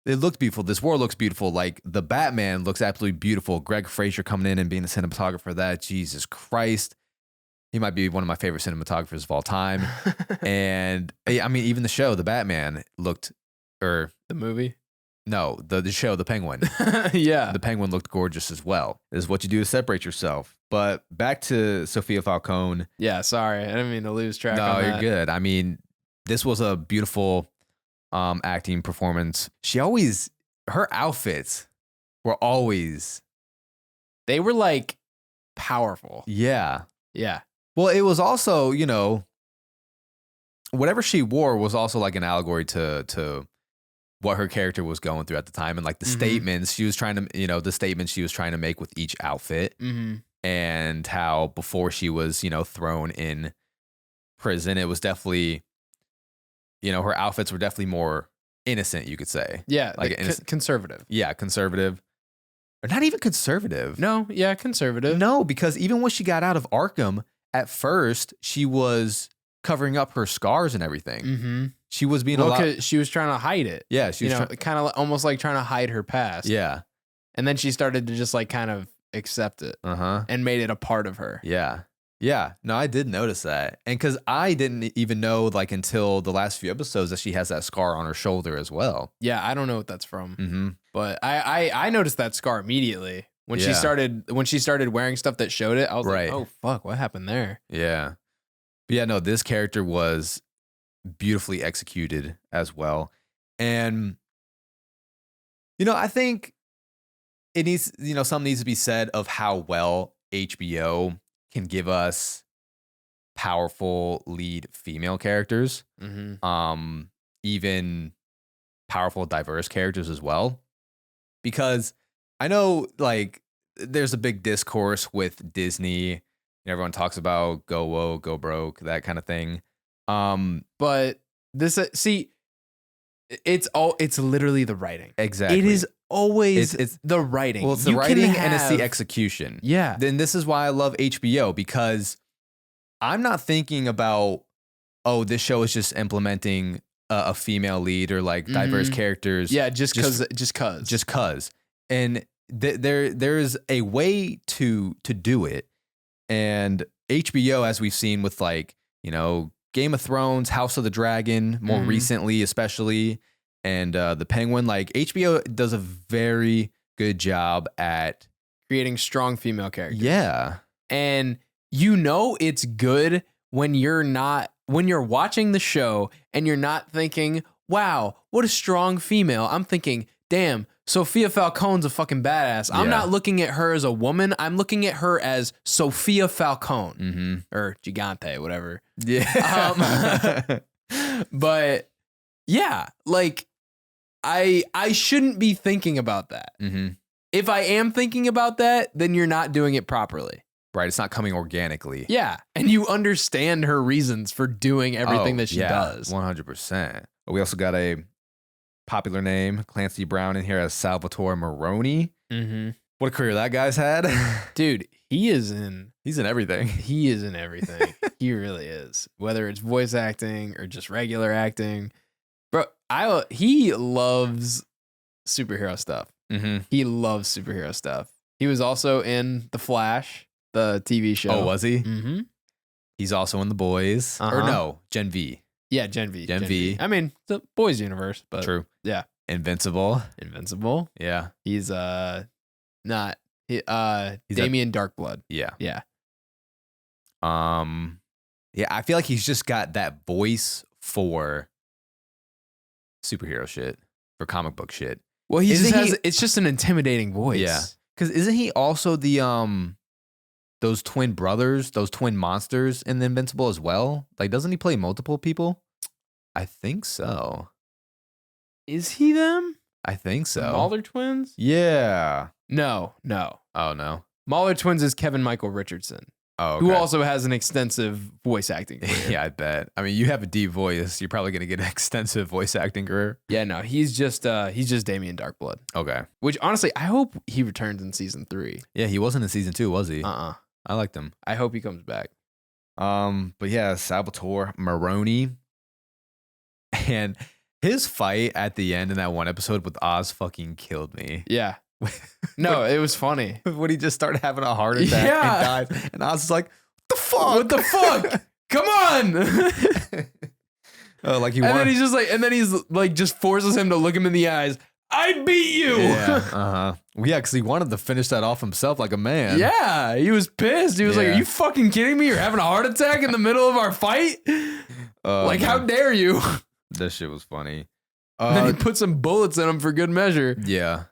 It looked beautiful. This world looks beautiful. Like the Batman looks absolutely beautiful. Greg Fraser coming in and being a cinematographer for that. Jesus Christ. He might be one of my favorite cinematographers of all time. And I mean, even the show, The Batman, looked, The movie? no, the show, The Penguin. Yeah. The Penguin looked gorgeous as well. This is what you do to separate yourself. But back to Sophia Falcone. Yeah, sorry. I didn't mean to lose track No, on you're that. good. I mean, this was a beautiful acting performance. Her outfits were always, They were like powerful. yeah. Yeah. Well, it was also, whatever she wore was also like an allegory to what her character was going through at the time and like the statements she was trying to, the statements she was trying to make with each outfit Mm-hmm. and how before she was, thrown in prison, it was definitely, her outfits were definitely more innocent, you could say. Yeah. Like Conservative. Yeah, conservative. Or not even conservative. No, yeah, conservative. No, because even when she got out of Arkham, at first she was covering up her scars and everything. Mm-hmm. She was being a lot. She was trying to hide it. Yeah, she was kind of almost like trying to hide her past. Yeah, and then she started to just like kind of accept it. And made it a part of her. Yeah. Yeah. No, I did notice that. And because I didn't even know like until the last few episodes that she has that scar on her shoulder as well. Yeah, I don't know what that's from. Mm-hmm. But I noticed that scar immediately. When she started wearing stuff that showed it, I was like, oh fuck, what happened there? Yeah. But yeah, no, this character was beautifully executed as well. And I think it needs, something needs to be said of how well HBO can give us powerful lead female characters, even powerful diverse characters as well. Because I know like there's a big discourse with Disney. Everyone talks about go woke, go broke, that kind of thing. But this it's literally the writing. Exactly. It is always it's the writing. Well, it's the writing and it's the execution. Yeah. Then this is why I love HBO, because I'm not thinking about, oh, this show is just implementing a female lead or like diverse characters. Yeah, just cause. And there's a way to do it. And HBO, as we've seen with like, Game of Thrones, House of the Dragon, more recently, especially, and the Penguin, like HBO does a very good job at creating strong female characters. Yeah. And it's good when you're watching the show and you're not thinking, wow, what a strong female. I'm thinking, damn, Sophia Falcone's a fucking badass. I'm not looking at her as a woman. I'm looking at her as Sophia Falcone or Gigante, whatever. Yeah. But yeah, like I shouldn't be thinking about that. If I am thinking about that, then you're not doing it properly. Right. It's not coming organically. Yeah. And you understand her reasons for doing everything that she does. 100%. We also got a popular name, Clancy Brown, in here as Salvatore Maroni. What a career that guy's had. Dude, he's in everything. He is in everything. He really is. Whether it's voice acting or just regular acting. Bro, he loves superhero stuff. He loves superhero stuff. He was also in The Flash, the TV show. Oh, was he? He's also in The Boys. Or no, Gen V. Yeah, Gen V. Gen V. I mean, the Boys universe, but true. Yeah. Invincible. Yeah. He's not he's Damien Darkblood. Yeah. Yeah. Yeah, I feel like he's just got that voice for superhero shit, for comic book shit. Well, it's just an intimidating voice. Yeah. Cuz isn't he also the those twin brothers, those twin monsters in The Invincible as well? Like, doesn't he play multiple people? I think so. Is he them? I think so. The Mauler twins? Yeah. No. Oh, no. Mauler twins is Kevin Michael Richardson. Oh, okay. Who also has an extensive voice acting career. Yeah, I bet. I mean, you have a deep voice. You're probably going to get an extensive voice acting career. Yeah, no, he's just Damien Darkblood. Okay. Which, honestly, I hope he returns in season 3. Yeah, he wasn't in season 2, was he? I liked him. I hope he comes back. But yeah, Salvatore Maroni. And his fight at the end in that one episode with Oz fucking killed me. Yeah. No, it was funny. When he just started having a heart attack and died. And Oz is like, what the fuck? Come on. Like he and then he's like just forces him to look him in the eyes. I beat you. Yeah, yeah, because he wanted to finish that off himself like a man. Yeah, he was pissed. He was like, "Are you fucking kidding me? You're having a heart attack in the middle of our fight? How dare you?" That shit was funny. And then he put some bullets in him for good measure. Yeah.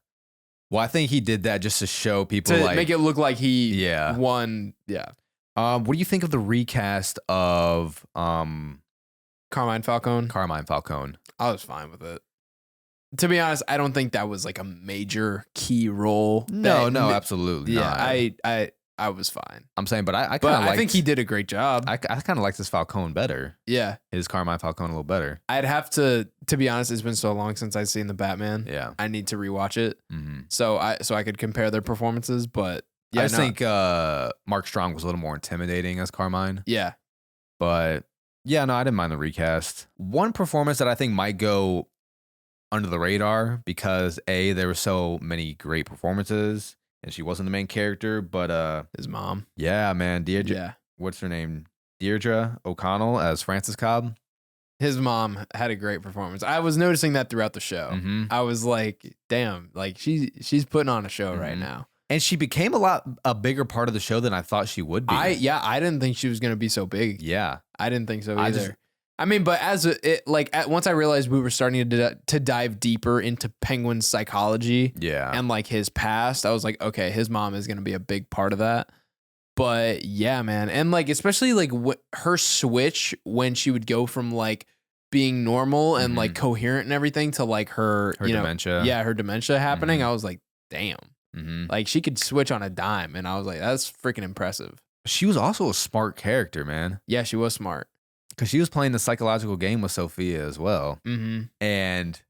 Well, I think he did that just to show people, to make it look like he won. Yeah. What do you think of the recast of Carmine Falcone? I was fine with it. To be honest, I don't think that was like a major key role. No, absolutely not. I I was fine. I'm saying, but I think he did a great job. I kind of liked this Falcone better. Yeah. His Carmine Falcone a little better. I'd have to be honest, it's been so long since I've seen the Batman. Yeah. I need to rewatch it. So I could compare their performances, but yeah, I just think Mark Strong was a little more intimidating as Carmine. Yeah. But yeah, no, I didn't mind the recast. One performance that I think might go under the radar because there were so many great performances and she wasn't the main character, but his mom. Yeah, man. Deirdre. Yeah. What's her name? Deirdre O'Connell as Frances Cobb. His mom had a great performance. I was noticing that throughout the show. I was like, damn, like she's putting on a show right now. And she became a bigger part of the show than I thought she would be. I didn't think she was going to be so big. Yeah. I didn't think so either. I mean, but once I realized we were starting to dive deeper into Penguin's psychology, and like his past, I was like, okay, his mom is going to be a big part of that. But yeah, man, and like especially like her switch when she would go from like being normal and like coherent and everything to like her dementia, her dementia happening. I was like, damn, like she could switch on a dime, and I was like, that's freaking impressive. She was also a smart character, man. Yeah, she was smart. Because she was playing the psychological game with Sophia as well. And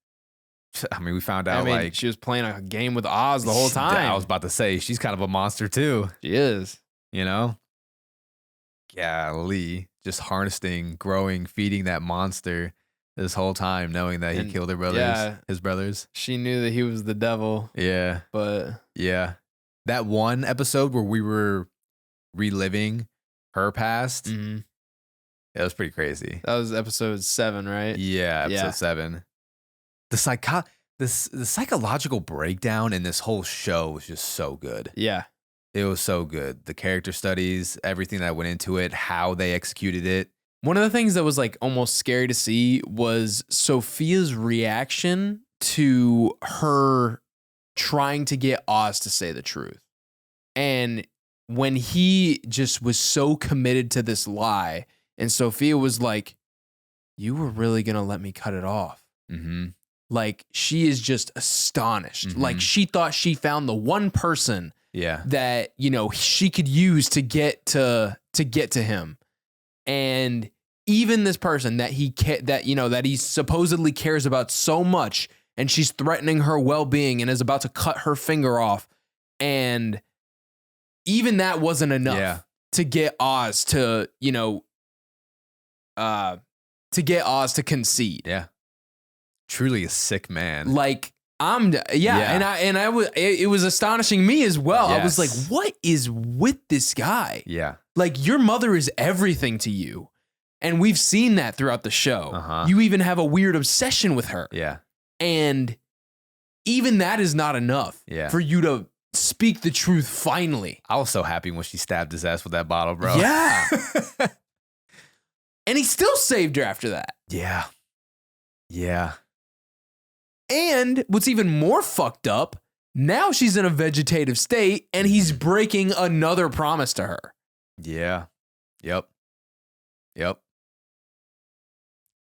I mean, we found out like she was playing a game with Oz the whole time. I was about to say, she's kind of a monster too. She is. You know? Golly. Just harnessing, growing, feeding that monster this whole time, knowing that he killed her brothers, his brothers. She knew that he was the devil. Yeah. But yeah. That one episode where we were reliving her past. It was pretty crazy. That was episode 7, right? Yeah, episode 7. The psychological breakdown in this whole show was just so good. Yeah. It was so good. The character studies, everything that went into it, how they executed it. One of the things that was like almost scary to see was Sophia's reaction to her trying to get Oz to say the truth. And when he just was so committed to this lie, and Sophia was like, you were really going to let me cut it off. Like, she is just astonished. Like, she thought she found the one person that, she could use to get to him. And even this person that he supposedly cares about so much, and she's threatening her well-being and is about to cut her finger off. And even that wasn't enough to get Oz to, to concede. Yeah. Truly a sick man. Like it was astonishing me as well. I was like, what is with this guy? Yeah. Like, your mother is everything to you. And we've seen that throughout the show. You even have a weird obsession with her. Yeah. And even that is not enough for you to speak the truth finally. I was so happy when she stabbed his ass with that bottle, bro. Yeah. And he still saved her after that. Yeah. Yeah. And what's even more fucked up, now she's in a vegetative state and he's breaking another promise to her. Yeah. Yep. It's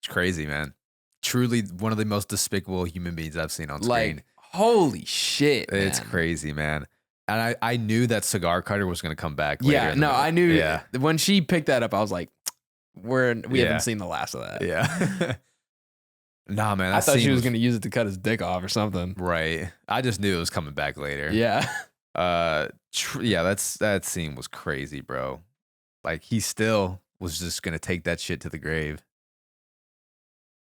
crazy, man. Truly one of the most despicable human beings I've seen on screen. Like, holy shit, man. It's crazy, man. And I knew that cigar cutter was going to come back later. Yeah, no, I knew. Yeah. When she picked that up, I was like, we haven't seen the last of that. Yeah. Nah, man. I thought she was going to use it to cut his dick off or something. Right. I just knew it was coming back later. Yeah. That scene was crazy, bro. Like, he still was just going to take that shit to the grave.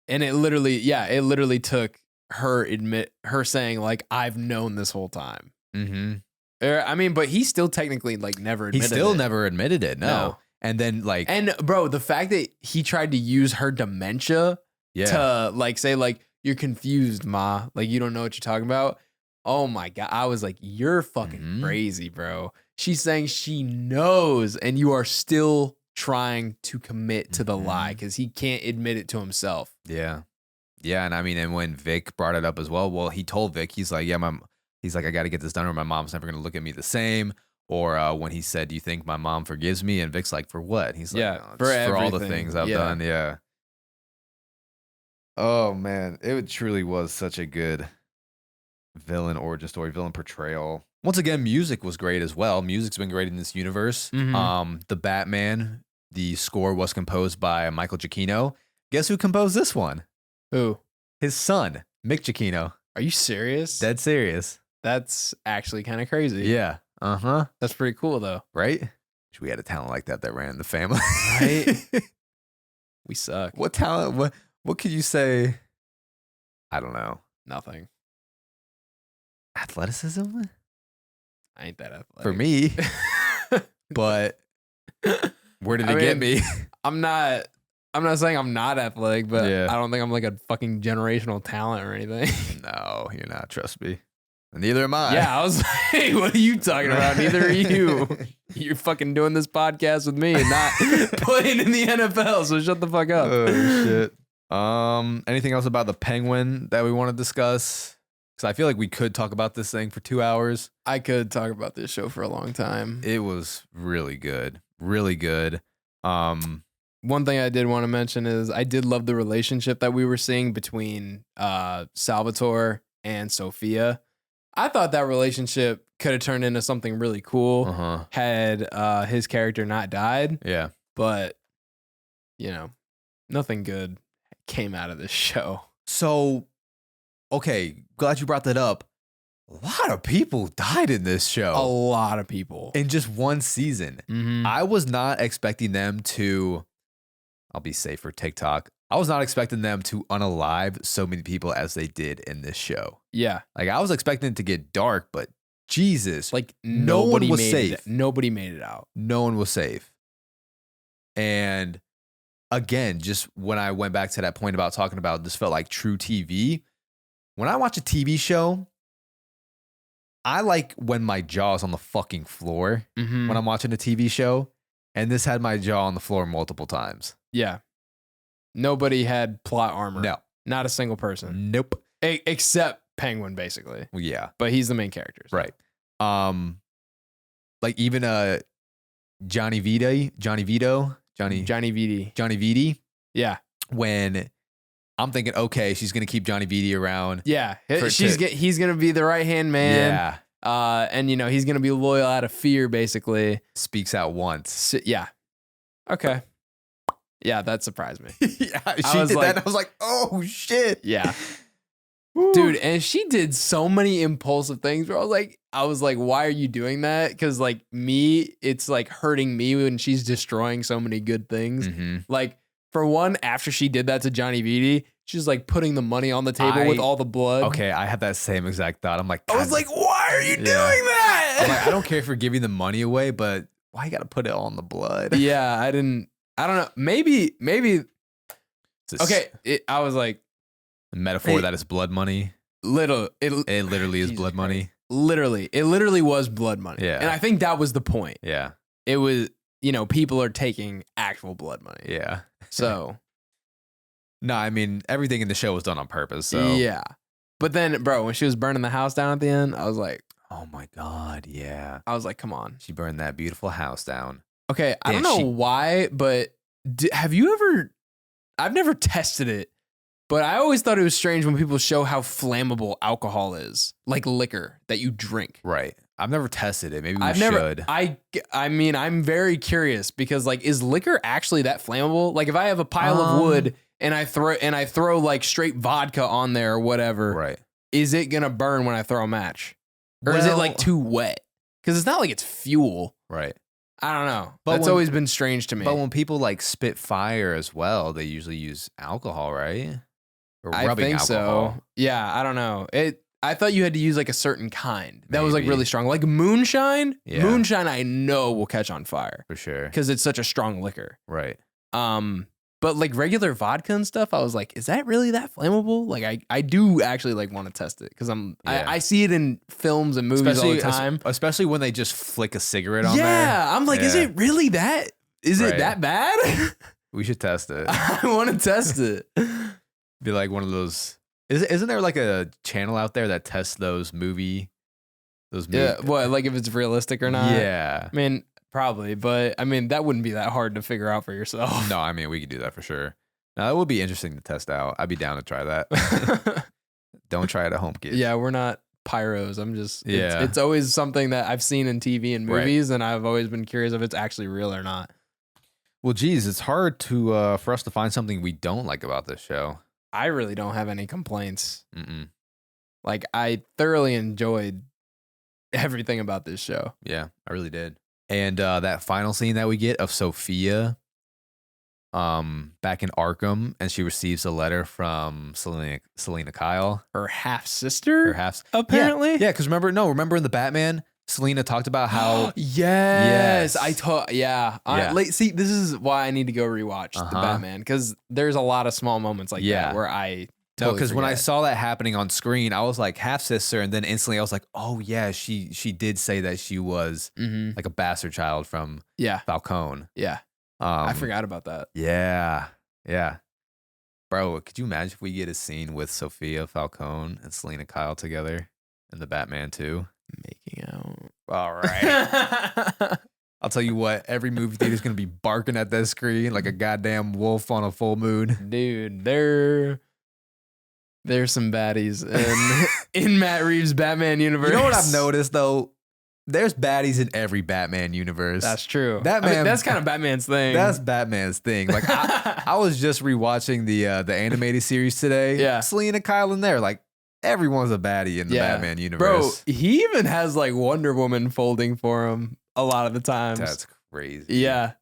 And it literally took her saying, like, I've known this whole time. I mean, but he still technically like never admitted it. He still never admitted it. No. And then like, and bro, the fact that he tried to use her dementia to like say like, you're confused, ma, like you don't know what you're talking about. Oh my God. I was like, you're fucking crazy, bro. She's saying she knows and you are still trying to commit to the lie because he can't admit it to himself. Yeah. Yeah. And I mean, and when Vic brought it up as well, he told Vic, he's like, he's like, I got to get this done or my mom's never going to look at me the same. Or when he said, do you think my mom forgives me? And Vic's like, for what? He's like, for all the things I've done. Yeah. Oh man, it truly was such a good villain origin story, villain portrayal. Once again, music was great as well. Music's been great in this universe. The Batman, the score was composed by Michael Giacchino. Guess who composed this one? Who? His son, Mick Giacchino. Are you serious? Dead serious. That's actually kind of crazy. Yeah. That's pretty cool though. Right? Wish we had a talent like that ran in the family. Right? We suck. What talent? What could you say? I don't know. Nothing. Athleticism? I ain't that athletic. For me. But where did it get me? I'm not saying I'm not athletic, but Yeah. I don't think I'm like a fucking generational talent or anything. No, you're not. Trust me. Neither am I. Yeah, I was like, what are you talking about? Neither are you. You're fucking doing this podcast with me and not playing in the NFL, so shut the fuck up. Oh, shit. Anything else about the Penguin that we want to discuss? Because I feel like we could talk about this thing for 2 hours. I could talk about this show for a long time. It was really good. Really good. One thing I did want to mention is I did love the relationship that we were seeing between Salvatore and Sophia. I thought that relationship could have turned into something really cool had his character not died. Yeah. But, nothing good came out of this show. So, okay, glad you brought that up. A lot of people died in this show. A lot of people. In just one season. Mm-hmm. I was not expecting them to, I'll be safe for TikTok. I was not expecting them to unalive so many people as they did in this show. Yeah. Like, I was expecting it to get dark, but Jesus. Like, no one was safe. Nobody made it out. No one was safe. And again, just when I went back to that point about talking about this felt like true TV, when I watch a TV show, I like when my jaw's on the fucking floor when I'm watching a TV show. And this had my jaw on the floor multiple times. Yeah. Nobody had plot armor. No. Not a single person. Nope. Except Penguin, basically. Well, yeah. But he's the main character. So. Right. Like even Johnny Vito. Yeah. When I'm thinking, okay, she's gonna keep Johnny Vito around. Yeah. He's gonna be the right hand man. Yeah. And he's gonna be loyal out of fear, basically. Speaks out once. So, yeah. Okay. Yeah, that surprised me. Yeah, she did that. And I was like, oh shit. Yeah. Dude, and she did so many impulsive things where I was like, why are you doing that? Because like me, it's like hurting me when she's destroying so many good things. Like, for one, after she did that to Johnny Viti, she's like putting the money on the table with all the blood. Okay, I had that same exact thought. I'm like, I was like, why are you doing that? I'm like, I don't care for giving the money away, but why you gotta put it all in the blood? Yeah, I don't know. Maybe. Okay, I was like, a metaphor that is blood money. It literally is blood money. It literally was blood money. Yeah. And I think that was the point. Yeah. It was, people are taking actual blood money. Yeah. So. No, I mean, everything in the show was done on purpose. So. Yeah. But then, bro, when she was burning the house down at the end, I was like, oh my God. Yeah. I was like, come on. She burned that beautiful house down. Okay. I don't know why, but have you ever, I've never tested it, but I always thought it was strange when people show how flammable alcohol is, like liquor that you drink. Right. I've never tested it. Maybe we should. I mean, I'm very curious because like, is liquor actually that flammable? Like if I have a pile of wood and I throw like straight vodka on there or whatever, right? Is it gonna burn when I throw a match? Or is it like too wet? Because it's not like it's fuel. Right. I don't know. But that's always been strange to me. But when people like spit fire as well, they usually use alcohol, right? Or rubbing alcohol. So. Yeah, I don't know. I thought you had to use like a certain kind that was like really strong, like moonshine. Yeah. Moonshine, I know will catch on fire for sure because it's such a strong liquor. Right. But like regular vodka and stuff, I was like, is that really that flammable? Like I do actually like want to test it because I see it in films and movies all the time, especially when they just flick a cigarette on there. Yeah, I'm like, is it really that? Is it that bad? We should test it. I want to test it. Be like one of those. Isn't there like a channel out there that tests those movies? Yeah, what, like if it's realistic or not? Yeah. I mean, probably, but I mean, that wouldn't be that hard to figure out for yourself. No, I mean, we could do that for sure. Now, that would be interesting to test out. I'd be down to try that. Don't try it at home, kids. Yeah, we're not pyros. I'm just Yeah. it's always something that I've seen in TV and movies, and I've always been curious if it's actually real or not. Well, geez, it's hard to for us to find something we don't like about this show. I really don't have any complaints. Mm-mm. Like, I thoroughly enjoyed everything about this show. Yeah, I really did. And that final scene that we get of Sophia back in Arkham, and she receives a letter from Selena Kyle. Her half-sister? Her half apparently? Yeah, because remember in the Batman, Selena talked about how yes. Yeah. See, this is why I need to go rewatch the Batman, because there's a lot of small moments like that where I totally because when I forget. saw that happening on screen, I was like half sister, and then instantly I was like, oh yeah, she did say that she was like a bastard child from Falcone. Yeah. I forgot about that. Yeah. Bro, could you imagine if we get a scene with Sophia Falcone and Selena Kyle together in the Batman 2? Making out. All right. I'll tell you what, every movie theater is going to be barking at that screen like a goddamn wolf on a full moon. Dude, there's some baddies in Matt Reeves' Batman universe. You know what I've noticed, though? There's baddies in every Batman universe. That's true. That's kind of Batman's thing. That's Batman's thing. Like I was just rewatching the animated series today. Yeah. Selena Kyle in there. Like everyone's a baddie in the Batman universe. Bro, he even has like Wonder Woman folding for him a lot of the times. That's crazy. Yeah.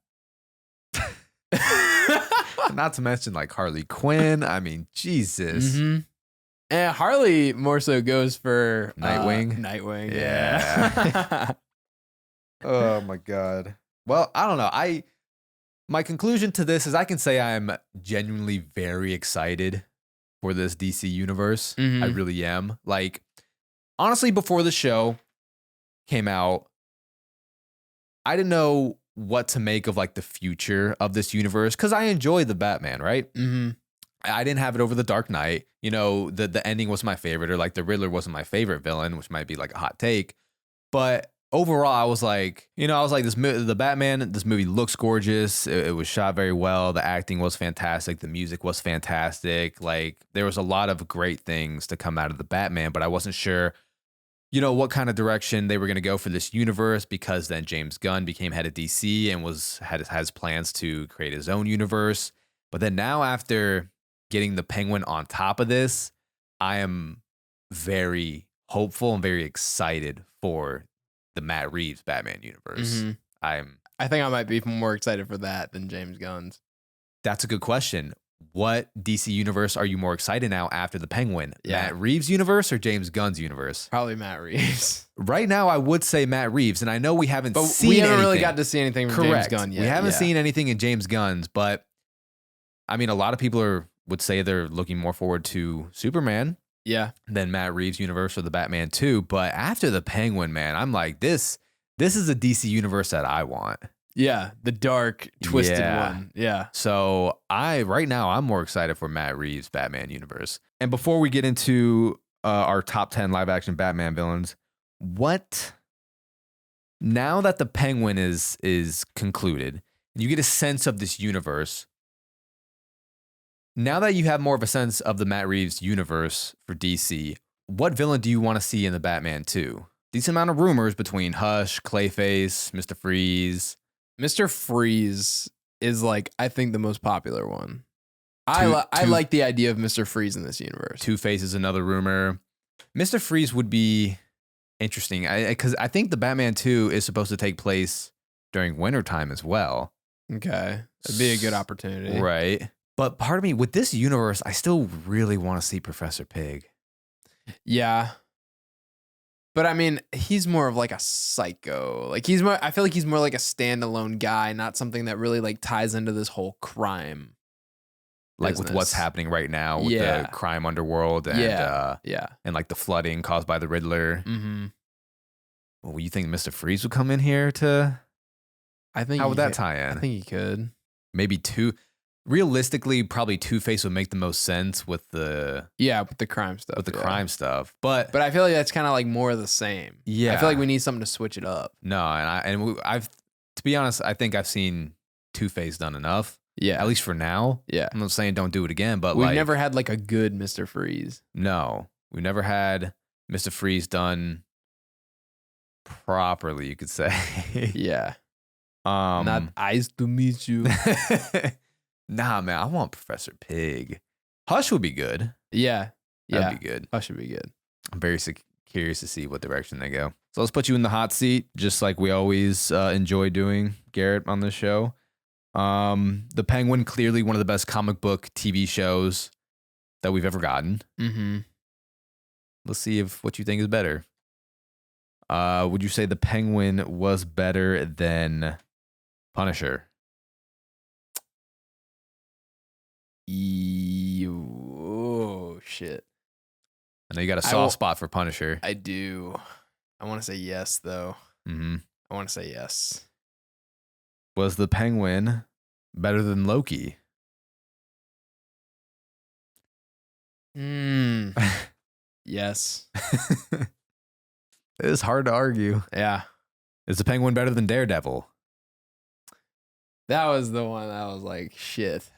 Not to mention like Harley Quinn. I mean, Jesus. Mm-hmm. And Harley more so goes for Nightwing. Nightwing, yeah. Oh my God. Well, I don't know. My conclusion to this is I can say I'm genuinely very excited for this DC universe. I really am. Like, honestly, before the show came out, I didn't know what to make of like the future of this universe because I enjoyed the Batman, right? Mm-hmm. I didn't have it over the Dark Knight. You know, the ending was my favorite, or like the Riddler wasn't my favorite villain, which might be like a hot take. But overall, I was like, the Batman, this movie looks gorgeous. It was shot very well. The acting was fantastic. The music was fantastic. Like there was a lot of great things to come out of the Batman, but I wasn't sure, what kind of direction they were going to go for this universe, because then James Gunn became head of DC and has plans to create his own universe. But then now, after getting the Penguin on top of this, I am very hopeful and very excited for the Matt Reeves Batman universe. Mm-hmm. I think I might be more excited for that than James Gunn's. That's a good question. What DC universe are you more excited now after the Penguin? Yeah. Matt Reeves universe or James Gunn's universe? Probably Matt Reeves. Right now, I would say Matt Reeves, and I know we haven't but seen we haven't anything. really got to see anything from James Gunn yet. We haven't seen anything in James Gunn's, but I mean, a lot of people would say they're looking more forward to Superman than Matt Reeves' universe or the Batman 2. But after the Penguin, man, I'm like, this is a DC universe that I want. Yeah, the dark, twisted one. Yeah. So right now, I'm more excited for Matt Reeves' Batman universe. And before we get into our top 10 live action Batman villains, now that the Penguin is concluded, you get a sense of this universe. Now that you have more of a sense of the Matt Reeves universe for DC, what villain do you want to see in the Batman 2? Decent amount of rumors between Hush, Clayface, Mr. Freeze. Mr. Freeze is I think the most popular one. I like the idea of Mr. Freeze in this universe. Two-Face is another rumor. Mr. Freeze would be interesting because I think the Batman 2 is supposed to take place during wintertime as well. Okay. That'd be a good opportunity. Right. But part of me, with this universe, I still really want to see Professor Pig. Yeah. But I mean, he's more of a psycho. I feel like he's more like a standalone guy, not something that really ties into this whole crime. With what's happening right now with the crime underworld and and the flooding caused by the Riddler. Mm-hmm. Well, you think Mr. Freeze would come in here to? I think. How would that tie in? I think he could. Maybe two. Realistically, probably Two-Face would make the most sense with the crime stuff. With the crime stuff, but I feel like that's kind of more of the same. Yeah, I feel like we need something to switch it up. No, I've to be honest, I think I've seen Two-Face done enough. Yeah, at least for now. Yeah, I'm not saying don't do it again, but we've never had a good Mr. Freeze. No, we've never had Mr. Freeze done properly, you could say. Yeah. Not eyes to meet you. Nah, man, I want Professor Pig. Hush would be good. Yeah. That'd be good. That should be good. I'm very curious to see what direction they go. So let's put you in the hot seat, just like we always enjoy doing, Garrett, on this show. The Penguin, clearly one of the best comic book TV shows that we've ever gotten. Mm-hmm. Let's see if what you think is better. Would you say The Penguin was better than Punisher? Oh, shit. I know you got a soft spot for Punisher. I do. I want to say yes, though. Mm-hmm. I want to say yes. Was The Penguin better than Loki? Yes. It is hard to argue. Yeah. Is The Penguin better than Daredevil? That was the one that was like, shit.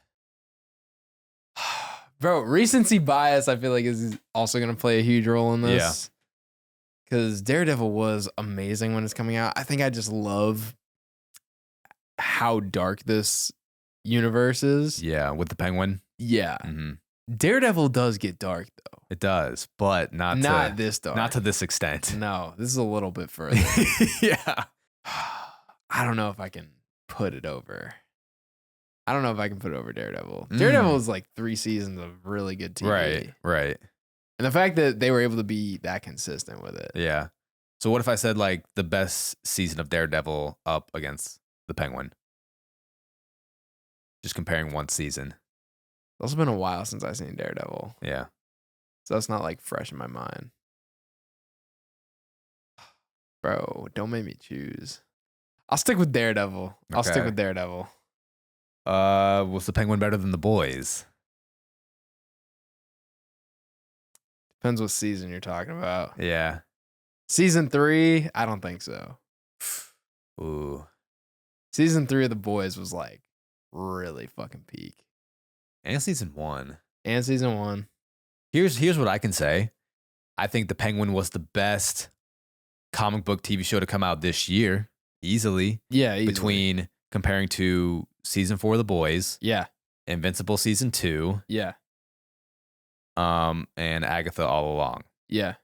Bro, recency bias, I feel like, is also going to play a huge role in this. Yeah. Because Daredevil was amazing when it's coming out. I think I just love how dark this universe is. Yeah, with The Penguin. Yeah. Mm-hmm. Daredevil does get dark, though. It does, but not this dark. Not to this extent. No, this is a little bit further. Yeah. I don't know if I can put it over. I don't know if I can put it over Daredevil. Daredevil is like 3 seasons of really good TV. Right. And the fact that they were able to be that consistent with it. Yeah. So what if I said like the best season of Daredevil up against The Penguin? Just comparing one season. It's also been a while since I've seen Daredevil. Yeah. So it's not like fresh in my mind. Bro, don't make me choose. I'll stick with Daredevil. Okay. I'll stick with Daredevil. Was The Penguin better than The Boys? Depends what season you're talking about. Yeah. Season 3, I don't think so. Ooh. Season 3 of The Boys was like really fucking peak. And season 1. And season 1. Here's what I can say. I think The Penguin was the best comic book TV show to come out this year. Easily. Yeah, easily. Between comparing to season 4 of The Boys. Yeah. Invincible season 2. Yeah. And Agatha All Along. Yeah.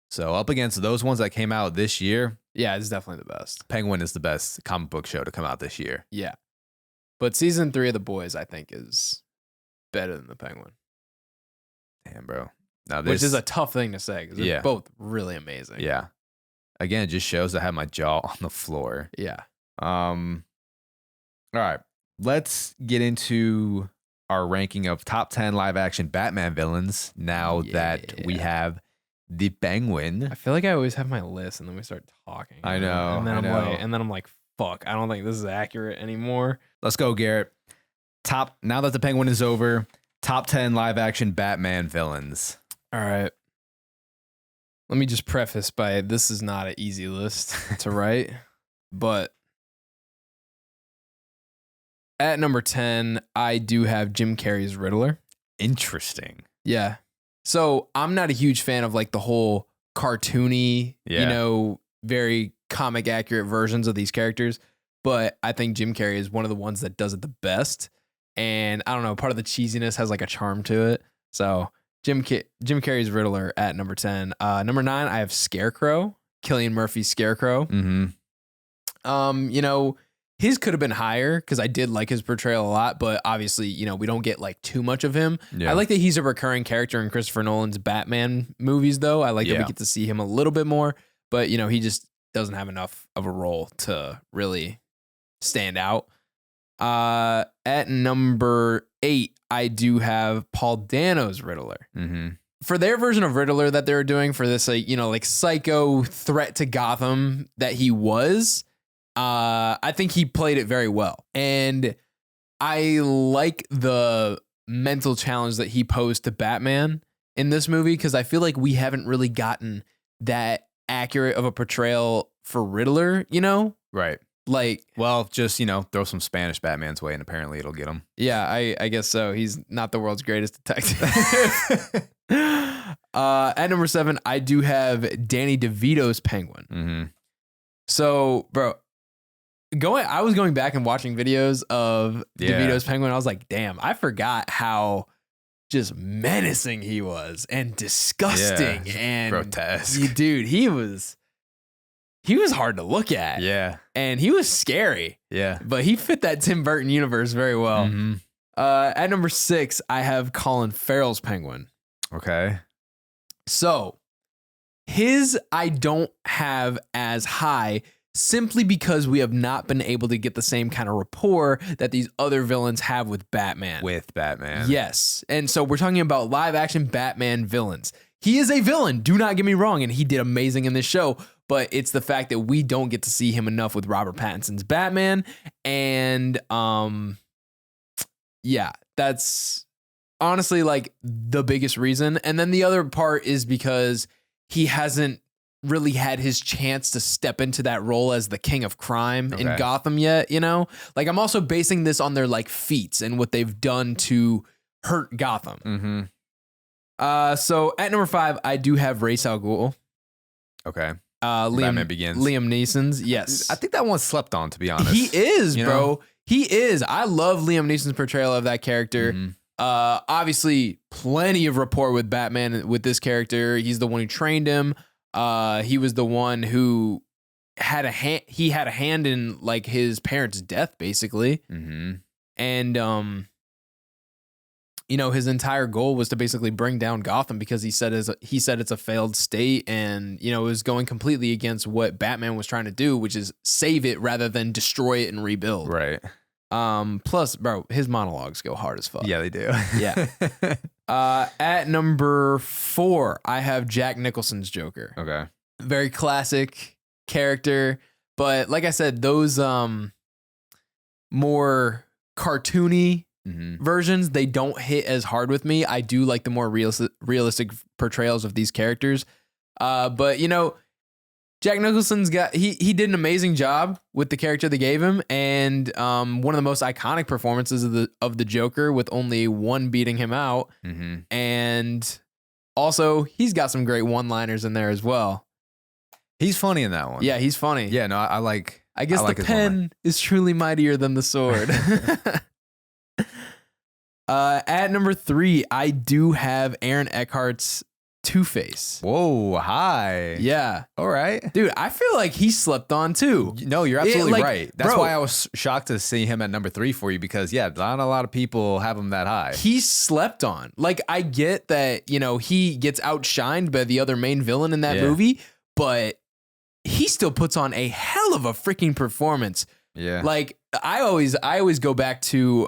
So up against those ones that came out this year. Yeah, it's definitely the best. Penguin is the best comic book show to come out this year. Yeah. But season 3 of The Boys, I think, is better than The Penguin. Damn, bro. Now which is a tough thing to say because they're both really amazing. Yeah. Again, it just shows I have my jaw on the floor. Yeah. All right. Let's get into our ranking of top 10 live action Batman villains now that we have the Penguin. I feel like I always have my list and then we start talking. I know. And then I'm like, fuck, I don't think this is accurate anymore. Let's go, Garrett. Now that the Penguin is over, top 10 live action Batman villains. All right. Let me just preface by this is not an easy list to write, but at number 10, I do have Jim Carrey's Riddler. Interesting. Yeah. So I'm not a huge fan of like the whole cartoony, very comic accurate versions of these characters, but I think Jim Carrey is one of the ones that does it the best. And I don't know, part of the cheesiness has like a charm to it. So Jim Carrey's Riddler at number 10. Number 9, I have Scarecrow, Cillian Murphy's Scarecrow. Mm-hmm. His could have been higher because I did like his portrayal a lot, but obviously, we don't get like too much of him. Yeah. I like that he's a recurring character in Christopher Nolan's Batman movies, though. I like that we get to see him a little bit more, but he just doesn't have enough of a role to really stand out. At number 8, I do have Paul Dano's Riddler. Mm-hmm. For their version of Riddler that they were doing for this, like psycho threat to Gotham that he was, I think he played it very well. And I like the mental challenge that he posed to Batman in this movie because I feel like we haven't really gotten that accurate of a portrayal for Riddler, Right. Like, well, just, throw some Spanish Batman's way and apparently it'll get him. Yeah, I guess so. He's not the world's greatest detective. At number 7, I do have Danny DeVito's Penguin. Mm-hmm. So, bro, I was going back and watching videos of DeVito's Penguin. I was like, damn, I forgot how just menacing he was and disgusting and grotesque. Dude, he was hard to look at. Yeah. And he was scary. Yeah. But he fit that Tim Burton universe very well. Mm-hmm. At number 6, I have Colin Farrell's Penguin. Okay. So his I don't have as high simply because we have not been able to get the same kind of rapport that these other villains have with Batman. Yes. And so we're talking about live action Batman villains. He is a villain, do not get me wrong, and he did amazing in this show, but it's the fact that we don't get to see him enough with Robert Pattinson's Batman. And yeah, that's honestly like the biggest reason. And then the other part is because he hasn't really had his chance to step into that role as the king of crime in Gotham yet, you know? Like, I'm also basing this on their like feats and what they've done to hurt Gotham. Mm-hmm. So at number 5, I do have Ra's al Ghul. Okay. Batman Begins. Liam Neeson's, yes. I think that one slept on, to be honest. He is, bro. He is. I love Liam Neeson's portrayal of that character. Mm-hmm. Obviously, plenty of rapport with Batman with this character. He's the one who trained him. He was the one who had a hand. He had a hand in like his parents' death, basically. Mm-hmm. And you know, his entire goal was to basically bring down Gotham because he said it's a failed state, and you know, it was going completely against what Batman was trying to do, which is save it rather than destroy it and rebuild. Right. Plus, bro, his monologues go hard as fuck. Yeah, they do. Yeah. At number 4, I have Jack Nicholson's Joker. Okay. Very classic character, but like I said, those more cartoony versions, they don't hit as hard with me. I do like the more realistic portrayals of these characters. But you know, Jack Nicholson's he did an amazing job with the character they gave him, and one of the most iconic performances of the Joker, with only one beating him out. Mm-hmm. And also, he's got some great one-liners in there as well. He's funny in that one. Yeah, he's funny. Yeah, no, I like. I guess like the pen is truly mightier than the sword. At number 3, I do have Aaron Eckhart's Two-Face. Whoa, hi. Yeah. All right. Dude, I feel like he slept on too. No, you're absolutely right. That's why I was shocked to see him at number 3 for you, because yeah, not a lot of people have him that high. He slept on. Like, I get that, you know, he gets outshined by the other main villain in that movie, but he still puts on a hell of a freaking performance. Yeah. Like, I always go back to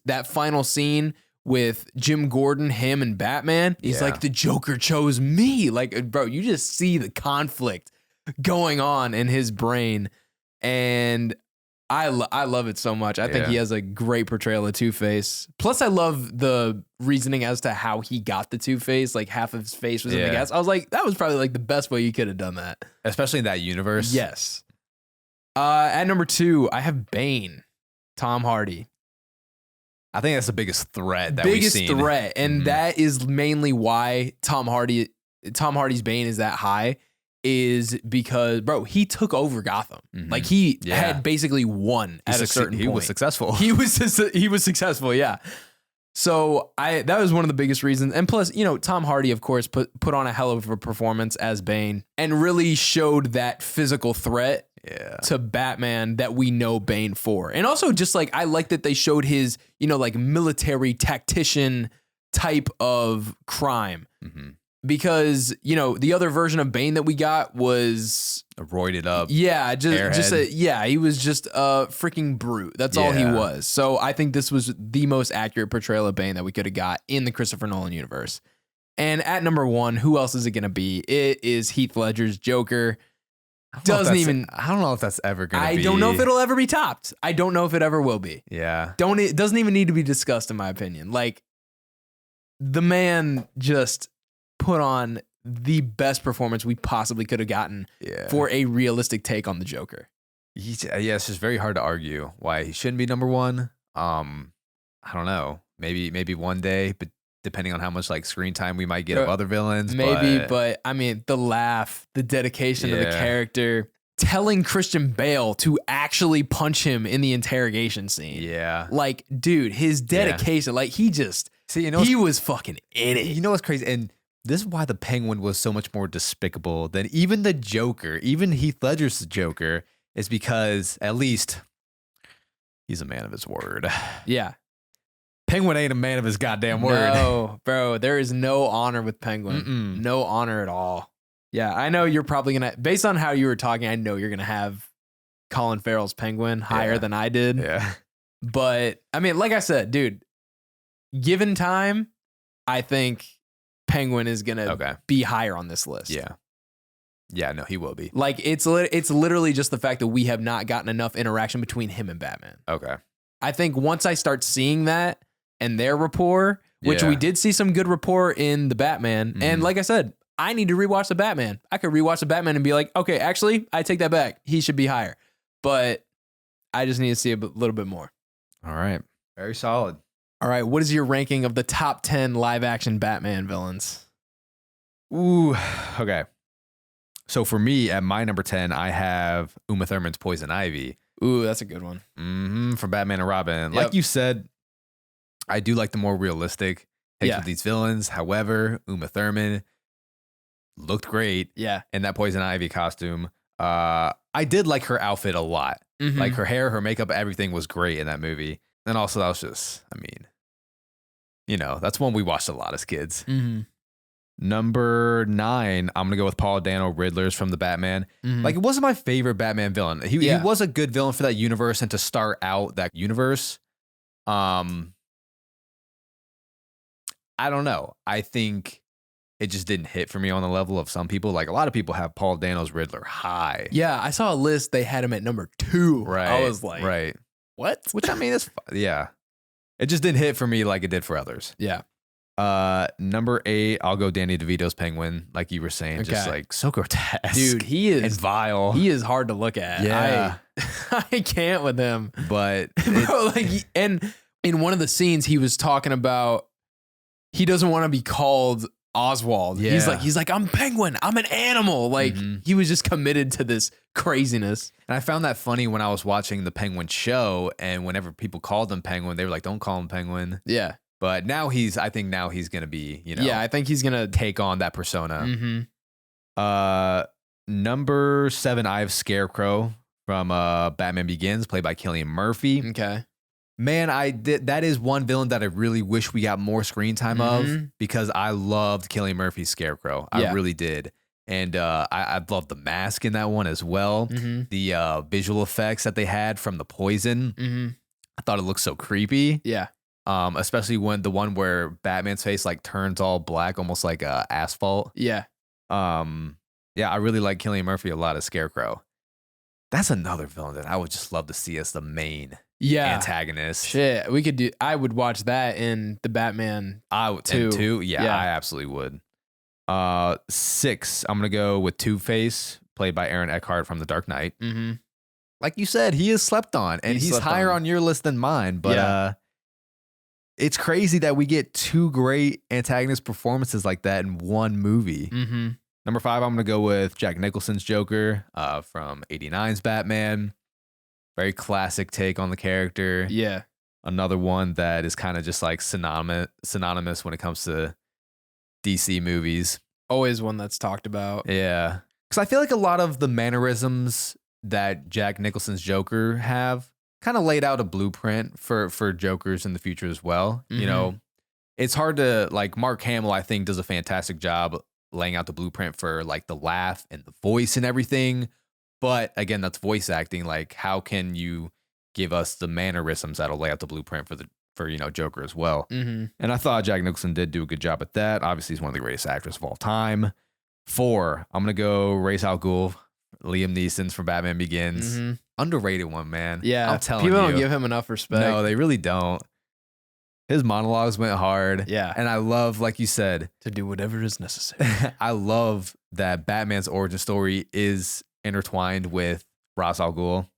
that final scene with Jim Gordon, him and Batman. He's like, the Joker chose me. Like, bro, you just see the conflict going on in his brain. And I love it so much. I think he has a great portrayal of Two-Face. Plus, I love the reasoning as to how he got the Two-Face. Like, half of his face was in the gas. I was like, that was probably like the best way you could have done that. Especially in that universe. Yes. At number 2, I have Bane, Tom Hardy. I think that's the biggest threat that we've seen. Biggest threat. And that is mainly why Tom Hardy's Bane is that high, is because, bro, he took over Gotham. Like, he had basically won at a certain point. He was successful. He was successful, yeah. So that was one of the biggest reasons. And plus, you know, Tom Hardy, of course, put on a hell of a performance as Bane and really showed that physical threat to Batman that we know Bane for. And also, just like, I like that they showed his, you know, like, military tactician type of crime. Because, you know, the other version of Bane that we got was roided up. Yeah, he was just a freaking brute. That's all he was. So I think this was the most accurate portrayal of Bane that we could have got in the Christopher Nolan universe. And at number 1, who else is it going to be? It is Heath Ledger's Joker. I don't know if that's ever going to be. I don't know if it'll ever be topped. I don't know if it ever will be. Yeah. It doesn't even need to be discussed, in my opinion. Like, the man just put on the best performance we possibly could have gotten for a realistic take on the Joker. It's just very hard to argue why he shouldn't be number 1. I don't know. Maybe one day, but depending on how much like screen time we might get of other villains. Maybe, but I mean, the laugh, the dedication to the character, telling Christian Bale to actually punch him in the interrogation scene. Yeah. Like, dude, his dedication, like he just, he was fucking in it. You know what's crazy? And this is why the Penguin was so much more despicable than even the Joker, even Heath Ledger's Joker, is because at least he's a man of his word. Yeah. Penguin ain't a man of his goddamn word. No, bro, there is no honor with Penguin. No honor at all. Yeah, I know you're probably going to, based on how you were talking, I know you're going to have Colin Farrell's Penguin higher than I did. Yeah. But, I mean, like I said, dude, given time, I think Penguin is going to be higher on this list. Yeah. Yeah, no, he will be. Like, it's literally just the fact that we have not gotten enough interaction between him and Batman. Okay. I think once I start seeing that and their rapport, which we did see some good rapport in the Batman. And like I said, I need to rewatch the Batman. I could rewatch the Batman and be like, okay, actually, I take that back. He should be higher. But I just need to see a little bit more. All right. Very solid. All right. What is your ranking of the top 10 live action Batman villains? Ooh, okay. So for me, at my number 10, I have Uma Thurman's Poison Ivy. Ooh, that's a good one. From Batman and Robin. Like you said, I do like the more realistic takes with these villains. However, Uma Thurman looked great in that Poison Ivy costume. I did like her outfit a lot. Like her hair, her makeup, everything was great in that movie. And also that was just, I mean, you know, that's one we watched a lot as kids. Number 9, I'm going to go with Paul Dano Riddler's from the Batman. Like, it wasn't my favorite Batman villain. He was a good villain for that universe and to start out that universe. I don't know. I think it just didn't hit for me on the level of some people. Like, a lot of people have Paul Dano's Riddler high. Yeah, I saw a list. They had him at number 2. Right. I was like, what? Which, I mean, it's, it just didn't hit for me like it did for others. Yeah. Number 8, I'll go Danny DeVito's Penguin, like you were saying, just like so grotesque. Dude, he is and vile. He is hard to look at. Yeah. I can't with him. But bro, like, and in one of the scenes he was talking about he doesn't want to be called Oswald. Yeah. He's like, I'm Penguin. I'm an animal. Like he was just committed to this craziness. And I found that funny when I was watching the Penguin show, and whenever people called him Penguin, they were like, don't call him Penguin. Yeah. But now I think now he's going to be, you know. Yeah, I think he's going to take on that persona. Number 7, I have Scarecrow from Batman Begins, played by Cillian Murphy. Okay. Man, that is one villain that I really wish we got more screen time of, because I loved Cillian Murphy's Scarecrow. I really did. And I loved the mask in that one as well. The visual effects that they had from the poison. I thought it looked so creepy. Yeah. Especially when the one where Batman's face like turns all black, almost like asphalt. Yeah. Yeah, I really like Cillian Murphy a lot as Scarecrow. That's another villain that I would just love to see as the main antagonist. Shit, I would watch that in the Batman. I would too. Yeah, I absolutely would. 6, I'm gonna go with Two-Face, played by Aaron Eckhart from The Dark Knight. Like you said, he is slept on, and he's higher on your list than mine. But it's crazy that we get 2 great antagonist performances like that in one movie. Number 5, I'm gonna go with Jack Nicholson's Joker from '89's Batman. Very classic take on the character. Yeah. Another one that is kind of just like synonymous when it comes to DC movies. Always one that's talked about. Yeah. Because I feel like a lot of the mannerisms that Jack Nicholson's Joker have kind of laid out a blueprint for Jokers in the future as well. You know, it's hard to, like, Mark Hamill, I think, does a fantastic job laying out the blueprint for like the laugh and the voice and everything. But again, that's voice acting. Like, how can you give us the mannerisms that'll lay out the blueprint for you know, Joker as well? And I thought Jack Nicholson did do a good job at that. Obviously, he's one of the greatest actors of all time. 4, I'm gonna go Ra's al Ghul, Liam Neeson's from Batman Begins. Underrated one, man. Yeah, I'm telling you. People don't give him enough respect. No, they really don't. His monologues went hard. Yeah. And I love, like you said, to do whatever is necessary. I love that Batman's origin story is intertwined with Ra's al Ghul,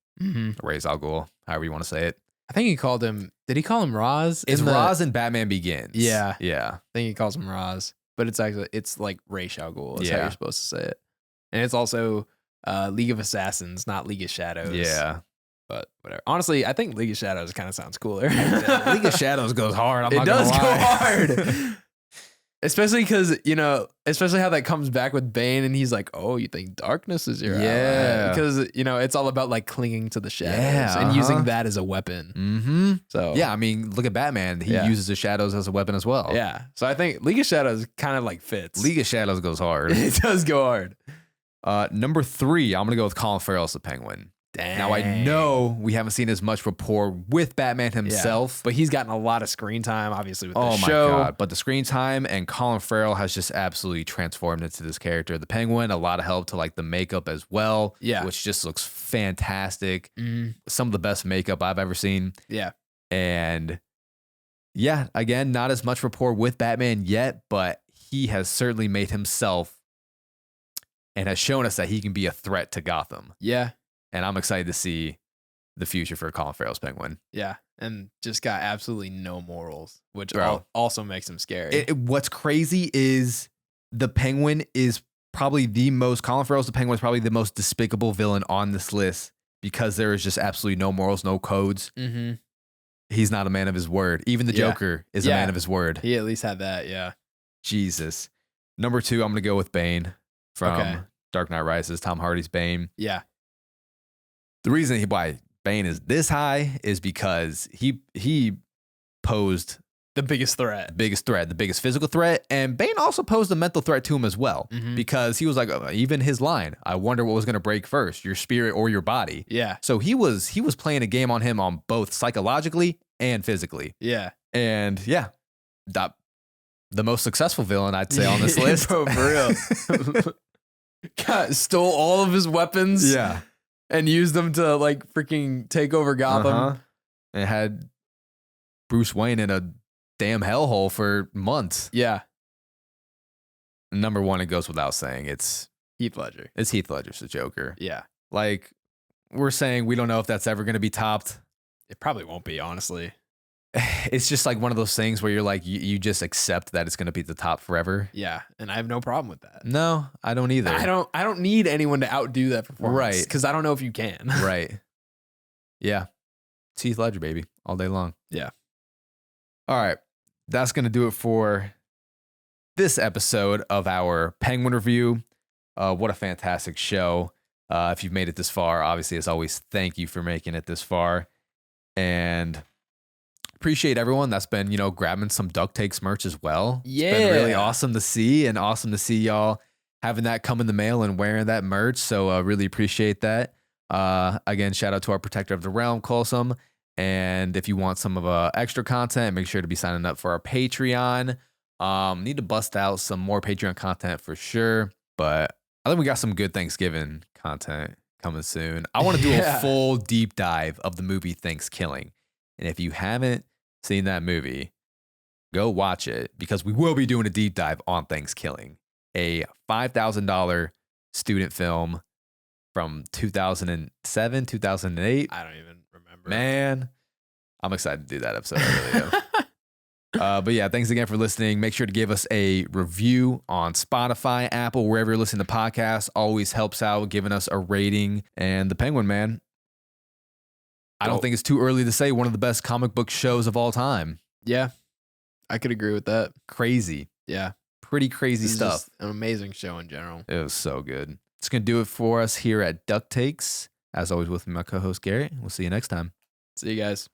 Ra's al Ghul, however you want to say it. think he called him. Did he call him Roz? It's Roz in Batman Begins. Yeah. Yeah. I think he calls him Roz, but it's like Ra's al Ghul is how you're supposed to say it. And it's also League of Assassins, not League of Shadows. Yeah. But whatever. Honestly, I think League of Shadows kind of sounds cooler. League of Shadows goes hard. It does go hard. Especially because, especially how that comes back with Bane and he's like, oh, you think darkness is your ally? Because, it's all about like clinging to the shadows and using that as a weapon. Mm-hmm. So, yeah, I mean, look at Batman. He uses the shadows as a weapon as well. Yeah. So I think League of Shadows kind of like fits. League of Shadows goes hard. It does go hard. Number 3, I'm going to go with Colin Farrell as the Penguin. Dang. Now, I know we haven't seen as much rapport with Batman himself. But he's gotten a lot of screen time, obviously, with the oh, show. my God. But the screen time and Colin Farrell has just absolutely transformed into this character. The Penguin, a lot of help to like the makeup as well. Yeah. Which just looks fantastic. Mm. Some of the best makeup I've ever seen. Yeah. And yeah, again, not as much rapport with Batman yet, but he has certainly made himself and has shown us that he can be a threat to Gotham. Yeah. And I'm excited to see the future for Colin Farrell's Penguin. Yeah. And just got absolutely no morals, which also makes him scary. What's crazy is the Penguin is probably Colin Farrell's the Penguin is probably the most despicable villain on this list because there is just absolutely no morals, no codes. Mm-hmm. He's not a man of his word. Even the Joker is a man of his word. He at least had that, yeah. Jesus. Number 2, I'm going to go with Bane from Dark Knight Rises, Tom Hardy's Bane. Yeah. The reason why Bane is this high is because he posed the biggest threat, the biggest physical threat, and Bane also posed a mental threat to him as well because he was like, even his line, I wonder what was going to break first, your spirit or your body. Yeah. So he was playing a game on him on both psychologically and physically. Yeah. And yeah, the most successful villain I'd say on this list. Bro, for real. God, stole all of his weapons. Yeah. And used them to like freaking take over Gotham. And had Bruce Wayne in a damn hellhole for months. Yeah. Number 1, it goes without saying. It's Heath Ledger. It's Heath Ledger's the Joker. Yeah. Like, we're saying we don't know if that's ever going to be topped. It probably won't be, honestly. It's just like one of those things where you're like, you just accept that it's going to be the top forever. Yeah. And I have no problem with that. No, I don't either. I don't need anyone to outdo that performance. Right. Because I don't know if you can. Right. Yeah. It's Heath Ledger, baby. All day long. Yeah. All right. That's going to do it for this episode of our Penguin review. What a fantastic show. If you've made it this far, obviously, as always, thank you for making it this far. And appreciate everyone that's been, grabbing some Duck Takes merch as well. Yeah. It's been really awesome to see, and awesome to see y'all having that come in the mail and wearing that merch. So really appreciate that. Again, shout out to our protector of the realm, Colin. And if you want some of extra content, make sure to be signing up for our Patreon. Need to bust out some more Patreon content for sure. But I think we got some good Thanksgiving content coming soon. I want to do a full deep dive of the movie Thanksgiving. And if you haven't seen that movie, go watch it because we will be doing a deep dive on Thanksgiving, a $5,000 student film from 2007, 2008. I don't even remember. Man, I'm excited to do that episode. I really am. But yeah, thanks again for listening. Make sure to give us a review on Spotify, Apple, wherever you're listening to podcasts. Always helps out giving us a rating. And The Penguin, man, I don't think it's too early to say one of the best comic book shows of all time. Yeah, I could agree with that. Crazy. Yeah. Pretty crazy stuff. Just an amazing show in general. It was so good. It's going to do it for us here at Duck Takes. As always, with my co-host, Garrett. We'll see you next time. See you guys.